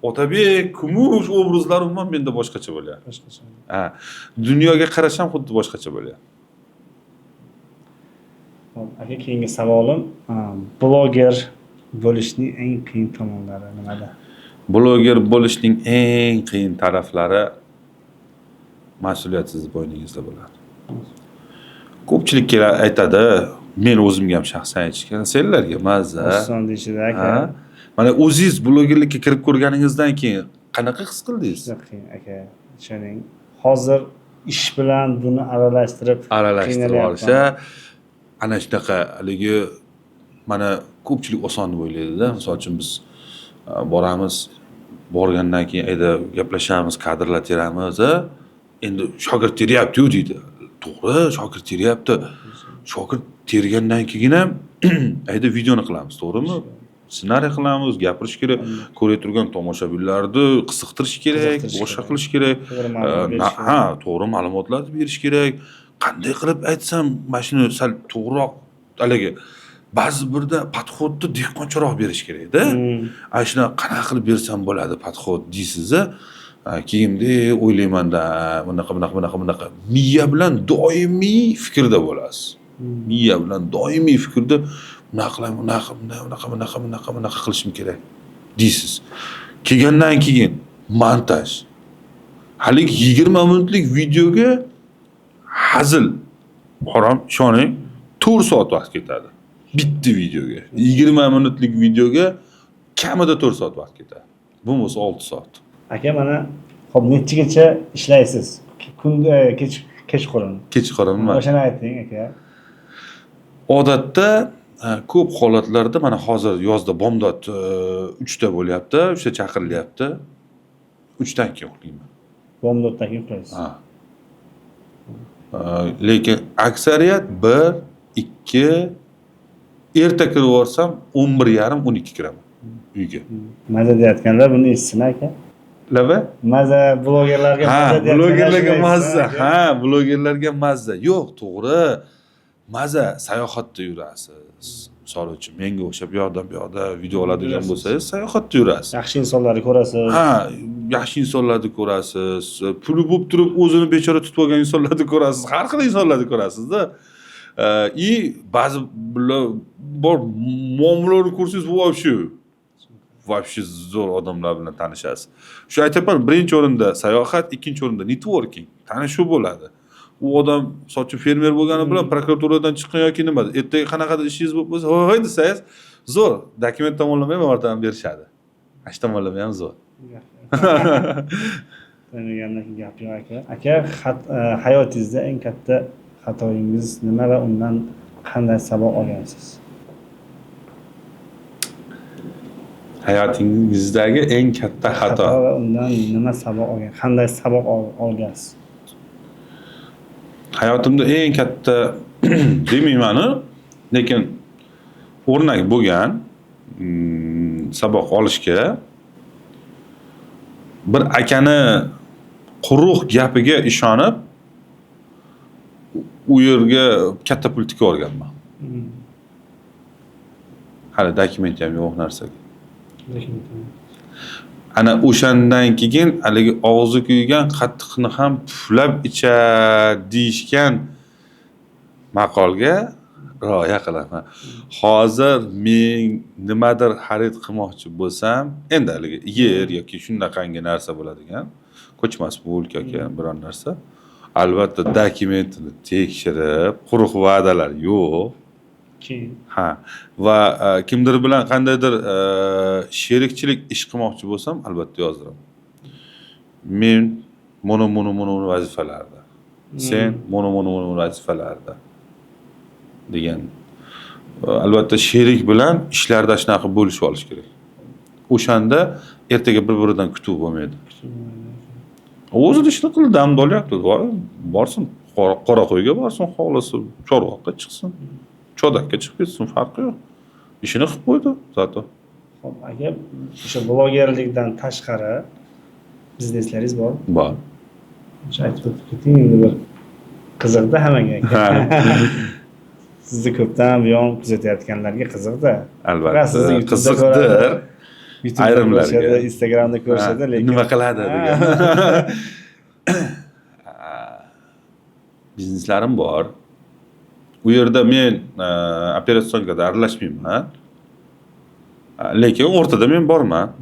Otabek, kumush obrazlar umuman menda boshqacha bo'lyapti. Boshqacha. Ha. Dunyoga qarasham xuddi boshqacha bo'lyapti. Aka, keyingi savolim, bloger bo'lishning eng qiyin tomonlari nimada? Bloger bo'lishning eng qiyin taraflari mas'uliyatsiz bo'yningizda bo'ladi. Ko'pchilik aytadi, men o'zimga ham shaxsan aytishgan, senlarga mazza. Oson deyishida aka. Ha? Mana o'zingiz blogerlikka kirib ko'rganingizdan keyin qanaqa his qildingiz? Juda qiyin aka. Ishoning. Hozir ish bilan buni aralashtirib Olsa, ana shunaqa haligi mana ko'pchilik oson deb o'ylaydi-da. Misol uchun biz boramiz, borgandan keyin ayda gaplashamiz, kadrlar teramiz, endi shogird teryapti-yu deydi. To'g'ri, shogird teryapti. Shogird tergandan keyin ham ayda videoni qilamiz, to'g'rimi? Ssenariy qilamiz, gapirish kerak, ko'rib turgan tomoshabinlarni qiziqtirish kerak, boshqa qilish kerak. Ha, to'g'ri ma'lumotlarni berish kerak. Qanday qilib aytsam, mana shuni sal to'g'riroq haligi ba'zi birda podxodni dehqoncharoq berish kerak-da. Ana shuni qanaqa qilib bersam bo'ladi podxod deysiz-a? Keyinda o'ylaymanda, bunaqa. Miya bilan doimiy fikrda bo'lasiz. Miya bilan doimiy fikrda bunaqa qilishim kerak deysiz. Kelgandan keyin montaj. Halik 20 minutlik videoga hazil harom ishoning 4 soat vaqt ketadi. Bitta videoga. 20 minutlik videoga kamida 4 soat vaqt ketadi. Bu bo'lsa 6 soat. Aka mana hop nechagacha ishlaysiz? Kunda kechqurun. Kechqurunmi? O'shani ayting aka. Odatda ko'p holatlarda mana hozir yozda bomdod 3 ta bo'lyapti, 3 ta chaqirilyapti. 3 dan keyin uxlayman. Bomdoddan keyin uxlaysiz. Ha. Lekin aksariyat 1, 2 erta kirib o'rsam 11:30, 12 kiraman uyga. Maza deyotganlar buni eshitsin aka. Lava? Maza blogerlarga Ha, maza blogerlarga mazza. Ha, blogerlarga mazza. Yo'q, to'g'ri. Maza sayohatda yurasiz. Misol uchun menga o'xshab bu yoqda video oladigan bo'lsangiz, sayohatda yurasiz. Yaxshi insonlarni ko'rasiz. Ha, yaxshi insonlarni ko'rasiz. Puli bo'lib turib o'zini bechora tutib olgan insonlarni ko'rasiz. Har xil insonlarni ko'rasiz-da. Ba'zi bor muomalalarni ko'rsangiz, вообще zo'r odamlar bilan tanishasiz. Shu aytaman, birinchi o'rinda sayohat, ikkinchi o'rinda networking, tanishuv bo'ladi. U odam sochi fermer bo'lgani bilan prokuraturadan chiqqan yoki nima, ertaga qanaqadir ishingiz bo'lsa, "Hoy" desangiz, zo'r, dokument tomonlama ham yordam berishadi. Ash tomonlama ham zo'r. Taniganda gap yo'q aka. Aka, hayotingizda eng katta xatoyingiz nima va undan qanday saboq olgansiz? Hayotingizdagi eng katta xato va undan nima saboq olgan? Qanday saboq olgansiz? Hayotimda eng katta demayman, lekin o'rnak bo'lgan saboq olishga bir akani quruq gapiga ishonib u yerga katta pul tikib olganman. Hali dokument ham yo'q narsaga. Ana o'shandan keyin haligi og'zi kuygan qattiqni ham puflab ichar deyishgan maqolga rioya qilaman. Hozir men nimadir xarid qilmoqchi bo'lsam, endi haligi yer yoki shunaqangi narsa bo'ladigan, ko'chmas mulk yoki biror narsa, albatta dokumentini tekshirib, quruq va'dalar yo'q. Ha, va kimdir bilan qandaydir sherikchilik ish qilmoqchi bo'lsam, albatta yozdiraman. Men mono vazifalarda. Sen mono vazifalarda degan. Albatta sherik bilan ishlarda shunaqa bo'lishib olish kerak. O'shanda ertaga bir-biridan kutuv bo'lmaydi. O'zi ishni qildi, damda olyapti. Borsin, qora qo'yga borsin, xohlasa Chorvoqqa chiqsin. Chodakka chiqib ketsin, farqi yo'q. Ishini qilib qo'ydi zato. Xo'p, aka, o'sha blogerlikdan tashqari bizneslaringiz bormi? Bor. O'sha aytib keting, endi bir qiziqda hammaga aka. Sizni ko'pdan buyon kuzatayotganlarga qiziqda. Albatta, qiziqdir. Ayrimlarga, Instagramda ko'rishadi, lekin nima qiladi degan. Bizneslarim bor. U yerda men operatsiyonkada aralashmayman. Lekin o'rtada men borman.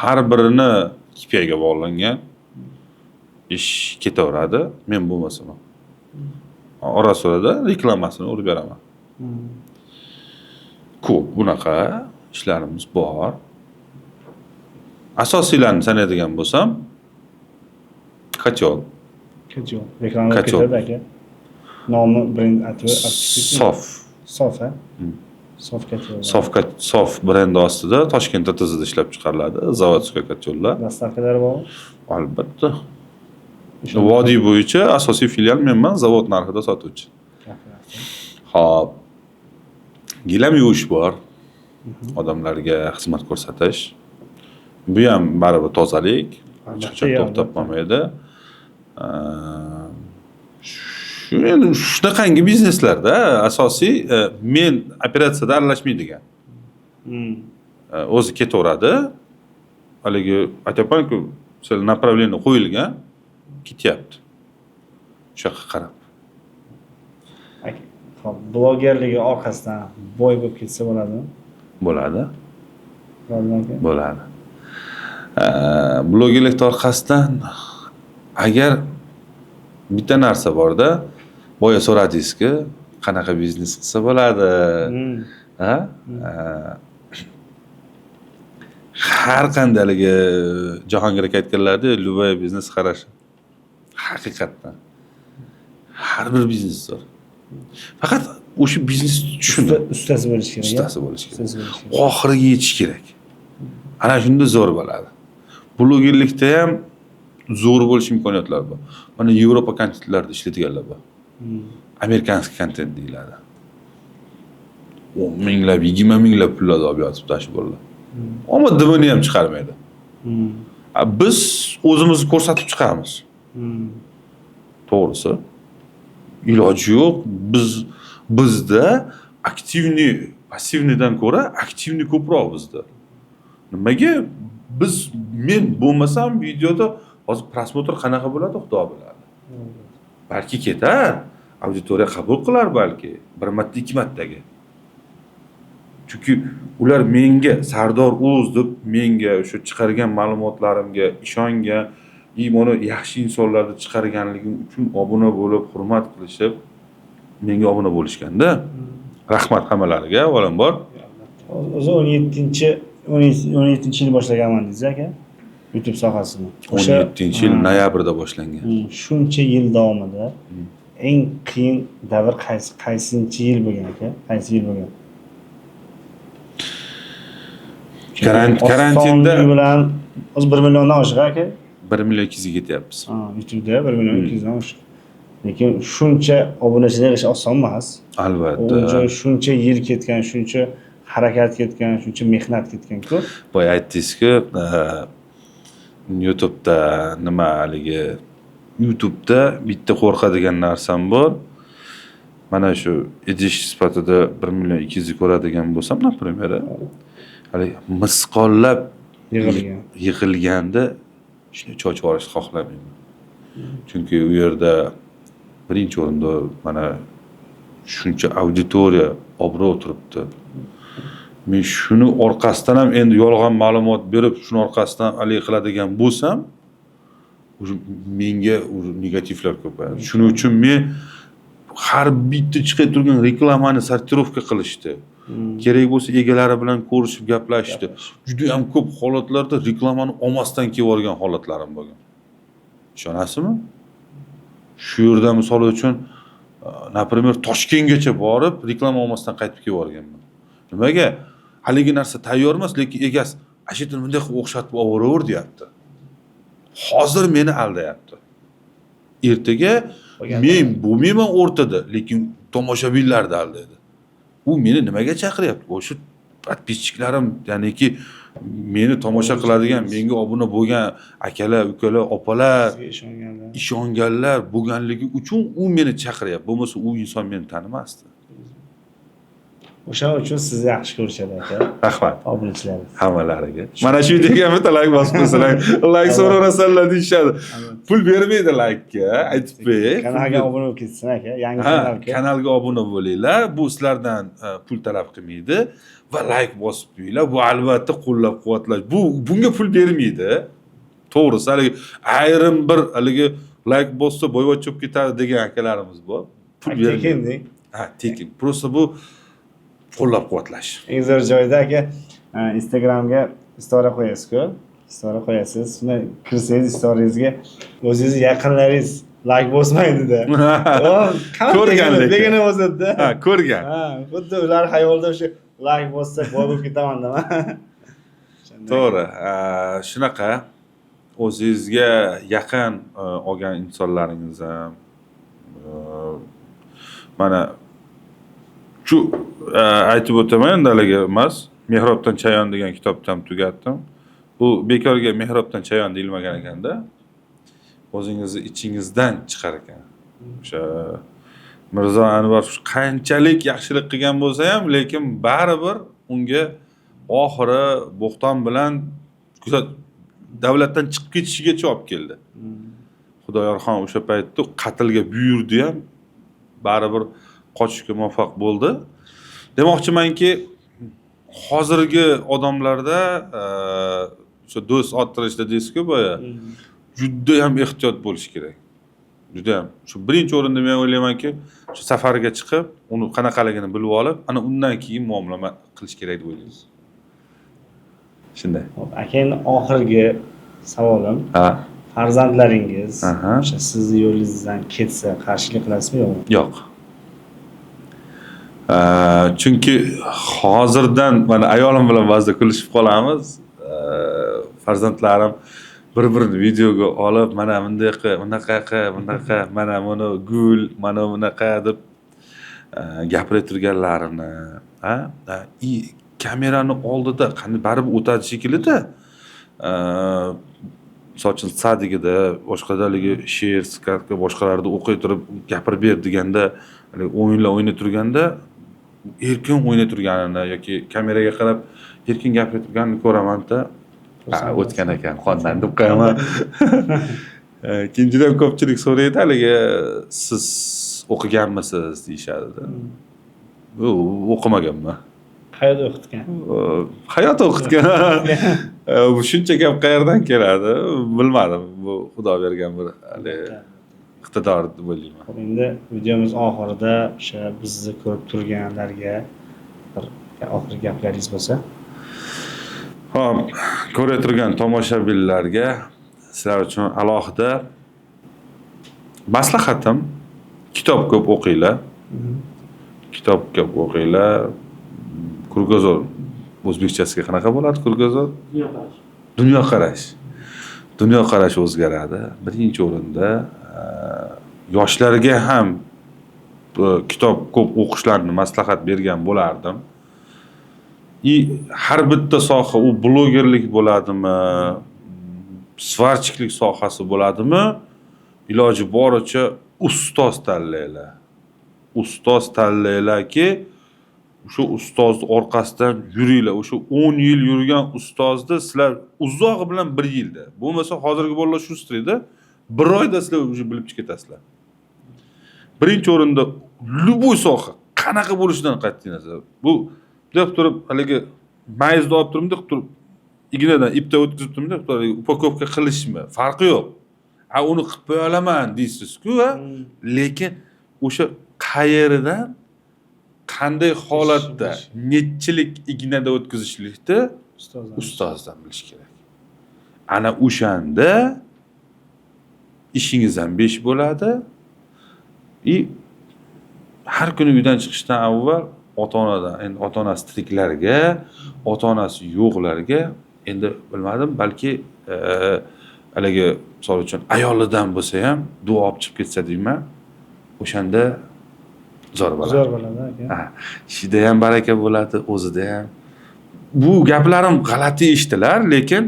Har birini KPIga bog'langan ish ketaveradi. Men bo'lmasam. Ora-sirada reklamasini urib beraman. Ko'p bunaqa ishlarimiz bor. Asosiylarni sanaydigan bo'lsam, Katyol, Reklama Katyol. ketadi aka. Nomi brend ati Sof. Sof, ha? Sof Katyol. Sof brendi ostida Toshkentda tizida ishlab chiqariladi. Zavodskiy katyollar. Dastavkalari bormi? Albatta. Vodiy bo'yicha asosiy filial menman, zavod narxida sotuvchi. Xo'p. Gilam yuvish bor. Odamlarga xizmat ko'rsatish. Bu ham baribir tozalik. Charchoq to'xtab qolmaydi. Endi shunaqangi bizneslarda asosiy men operatsiyada aralashmaydigan. O'zi ketaveradi. Haligi aytayapman-ku, o'sha направление qo'yilgan, ketyapti. O'sha yoqqa qarab. Xo'p, blogerligi orqasidan boy bo'lib ketsa bo'ladimi? Bo'ladi. Bo'ladimi aka? Bo'ladi. Blogerlik orqasidan agar bitta narsa borda, boya so'radingiz-ku, qanaqa biznes qilsa bo'ladi? Ha? Har qandayligi Jahongir aka aytganlardi, любой biznes хорошо. Haqiqatdan. Har bir biznes zo'r. Faqat o'sha biznes tushunib, Ustasi bo'lish kerak. ustasi bo'lish kerak. Ustasi bo'lish kerak. Oxiriga yetish kerak. Ana shunda zo'r bo'ladi. Blogerlikda ham zo'r bo'lish imkoniyatlari bor. Mana Yevropa kontentlarida ishlatganlar bor. Amerikanskiy kontent deyiladi. 10 minglab, 20 minglab pullar olib yotibdi shu bolalar. Ammo dimini ham chiqarmaydi. Biz o'zimizni ko'rsatib chiqamiz. To'g'risi. Iloji yo'q. Bizda aktivniy, passivnidan ko'ra aktivniy ko'proq bizda. Nimaga? Men bo'lmasam videoda hozir prosmotr qanaqa bo'ladi, Xudo biladi. Balki ketar, auditoriya qabul qilar balki, bir marta, ikki martaga. Chunki ular menga Sardor Uz deb menga o'sha chiqargan ma'lumotlarimga ishongan, mana yaxshi insonlarni chiqarganligim uchun obuna bo'lib, hurmat qilishib, menga obuna bo'lishganda, rahmat hammalariga, avvalambor. O'zi 17-yil boshlaganman deysiz aka. YouTube sohasini. 17-yil noyabrda boshlangan. Shuncha yil davomida eng qiyin davr qaysinchi yil bo'lgan aka? Qaysi yil bo'lgan? Karantinda bilan o'zi 1 milliondan oshiq aka. 1 million 200 ga ketyapmiz. YouTube'da 1 million 200 dan oshiq. Lekin shuncha obunachilar yig'ish oson emas. Albatta. U joy shuncha yil ketgan, shuncha harakat ketgan, shuncha mehnat ketgan-ku. Boya aytdingiz-ku, YouTube'da nima haligi YouTube'da bitta qo'rqadigan narsam bor. Mana shu idish sifatida 1 million 200 ko'radigan bo'lsam, например, hali misqollab yig'ilganda shuni cho'chib olishni xohlamayman. Chunki u yerda birinchi o'rinda mana shuncha auditoriya obro' turibdi. Men shuni orqasidan ham endi yolg'on ma'lumot berib, shuni orqasidan hali qiladigan bo'lsam, menga negativlar ko'payadi. Shuning uchun men har bitta chiqib turgan reklamani sortirovka qilishdi. Kerak bo'lsa egalari bilan ko'rishib gaplashdi. Juda ham ko'p holatlarda reklamani olmasdan kelib olgan holatlarim bo'lgan. Ishonasizmi? Shu yerda misol uchun, например, Toshkentgacha borib reklama olmasdan qaytib kelib olganman. Nimaga? Haligi narsa tayyor emas, lekin egasi ashitini bunday qilib o'xshatib olveraver deyapti. Hozir meni aldayapti. Ertaga men bo'lmayman o'rtada, lekin tomoshabinlarni aldaydi. U meni nimaga chaqiryapti? O'sha podpischiklarim, ya'niki meni tomosha qiladigan, menga obuna bo'lgan akalar, ukalar, opalar, ishonganlar bo'lganligi uchun u meni chaqiryapti. Bo'lmasa u inson meni tanimasdi. O'shaning uchun sizni yaxshi ko'rishadi aka. Rahmat. Obunachilaringiz. Hammalariga. Mana shu videoga bitta like bosib qo'ysalar, like so'rasalar deyishadi. Pul bermaydi like-ga, aytib qo'y. Kanalga obuna bo'lib ketsin aka. Yangi Ha, kanalga. kanalga obuna bo'linglar. Bu sizlardan pul talab qilmaydi va like bosib qo'yinglar. Bu albatta qo'llab-quvvatlash. Bunga pul bermaydi. To'g'risi, haligi ayrim bir haligi like bossa boyvachcha bo'lib ketadi degan akalarimiz bor. Pul bermaydi. Tekinding. Ha, tekin. Просто bu qo'llab-quvvatlash. Eng zo'r joyda aka Instagramga story qo'yasiz-ku. Story qo'yasiz. Shuni kirsangiz storyingizga o'zingiz yaqinlaringiz like bosmaydi-da. Ko'rgan lekin. Degani o'zida. Ha, ko'rgan. Ha, xuddi ular xayolida o'sha like bossa boy bo'lib ketaman dema. To'g'ri. Shunaqa o'zingizga yaqin olgan insonlaringiz ham mana shu aytib o'taman, endi haligi emas. Mehrobdan chayon degan kitobni ham tugatdim. Bu bekorga mehrobdan chayon deyilmagan ekanda. O'zingizni ichingizdan chiqar ekan. O'sha Mirzo Anvar qanchalik yaxshilik qilgan bo'lsa ham, lekin baribir unga oxiri bo'xton bilan davlatdan chiqib ketishigacha olib keldi. Xudoyorxon o'sha paytda qatlga buyurdi ham, baribir qochishga muvaffaq bo'ldi. Demoqchimanki, hozirgi odamlarda o'sha do'st orttirishda deysiz-ku boya, juda ham ehtiyot bo'lish kerak. Juda ham. Shu birinchi o'rinda men o'ylaymanki, shu safarga chiqib, uni qanaqaligini bilib olib, ana undan keyin muomala qilish kerak deb o'ylaysiz. Shunday. Hop, aka endi oxirgi savolim. Ha. Farzandlaringiz Aha. o'sha sizni yo'lingizdan ketsa qarshilik qilasizmi yo'qmi? Yo'q. Chunki hozirdan mana ayolim bilan ba'zida kulishib qolamiz. Farzandlarim bir-birini videoga olib, mana bunday qil, bunaqa, mana buni gul, mana bunaqa deb gapirib turganlarini, kamerani oldida qanday baribir o'tadi shekilli-da. Sochil sadigida, boshqadaligi she'r, skatka, boshqalarda o'qiy turib gapirib ber deganda, o'yinlar o'ynab turganda erkin o'ynab turganini yoki kameraga qarab erkin gapirib turganini ko'raman-da. O'tgan ekan, xondan deb qo'yaman. Keyin juda ko'pchilik so'raydi, haligi siz o'qiganmisiz deyshadi-da. O'qimaganman. Qayerda o'qitgan? Hayot o'qitgan. Bu shuncha gap qayerdan keladi? Bilmadim. Bu Xudo bergan bir iqtidor deb o'ylayman. Xo'p, endi videomiz oxirida o'sha bizni ko'rib turganlarga bir oxirgi gaplaringiz bo'lsa. Xo'p, ko'rib turgan tomoshabinlarga sizlar uchun alohida maslahatim, kitob ko'p o'qinglar. Kitob ko'p o'qinglar. Ko'rgazor o'zbekchasiga qanaqa bo'ladi ko'rgazor? Dunyoqarash. Dunyoqarash o'zgaradi. Birinchi o'rinda yoshlarga ham kitob ko'p o'qishlarini maslahat bergan bo'lardim. Har bitta soha, u blogerlik bo'ladimi, svarchiklik sohasi bo'ladimi, iloji boricha ustoz tanlaylar. Ustoz tanlaylarki, o'sha ustozni orqasidan yuringlar. O'sha 10 yil yurgan ustozni sizlar uzog'i bilan 1 yilda. Bo'lmasa hozirgi bolalar shu istaydi, 1 oyda sizlar o'sha bilib chiqib ketasizlar. Birinchi o'rinda любой soha qanaqa bo'lishidan qat'iy nazar. Bu deb turib, haligi mayizni olib turib, deb turib, ignadan ipdan o'tkazib turib, deb turib, upakovka qilishmi? Farqi yo'q. Uni qilib qo'ya olaman deysiz-ku, lekin o'sha qayeridan qanday holatda nechilik ignada o'tkazishlikni ustozdan bilish kerak. Ana o'shanda ishingiz ham besh bo'ladi. Har kuni uydan chiqishdan avval ota-onadan, endi ota-onasi tiriklarga, ota-onasi yo'qlarga, endi bilmadim, balki haligi misol uchun ayolidan bo'lsa ham duo olib chiqib ketsa deyman. O'shanda zo'r bo'ladi. Zo'r bo'ladi aka. Ishida ham baraka bo'ladi, o'zida ham. Bu gaplarim g'alati eshitilar, lekin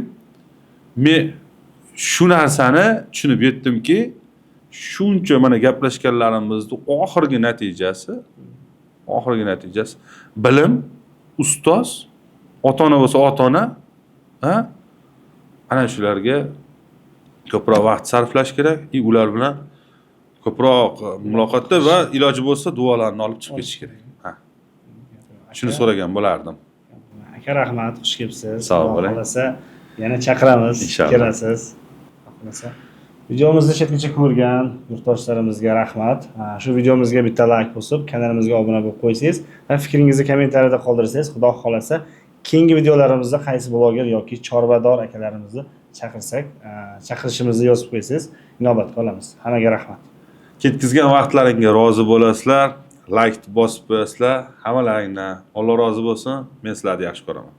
men shu narsani tushunib yetdimki, shuncha mana gaplashganlarimizning oxirgi natijasi oxirgi natijasi bilim, ustoz, ota-ona bo'lsa ota-ona, ha? Ana shularga ko'proq vaqt sarflash kerak, ular bilan ko'proq muloqotda va iloji bo'lsa duolarni olib chiqib ketish kerak. Ha. Shuni so'ragan bo'lardim. Aka rahmat, xush kelibsiz. Sog' bo'ling. Xohlasa yana chaqiramiz, Inshaalloh. kelasiz. Xohlasa. Videomizni chetgacha ko'rgan yurtdoshlarimizga rahmat. Shu videomizga bitta like bosib, kanalimizga obuna bo'lib qo'ysangiz va fikringizni kommentariyada qoldirsangiz, Xudo xolasa, keyingi videolarimizda qaysi bloger yoki chorvador akalarimizni chaqirsak, chaqirishimizni yozib qo'ysangiz, inobatga olamiz. Hammaga rahmat. Ketkizgan vaqtlaringga rozi bo'lasizlar, like bosib qo'yasizlar. Hammalaringdan Alloh rozi bo'lsin. Men sizlarni yaxshi ko'raman.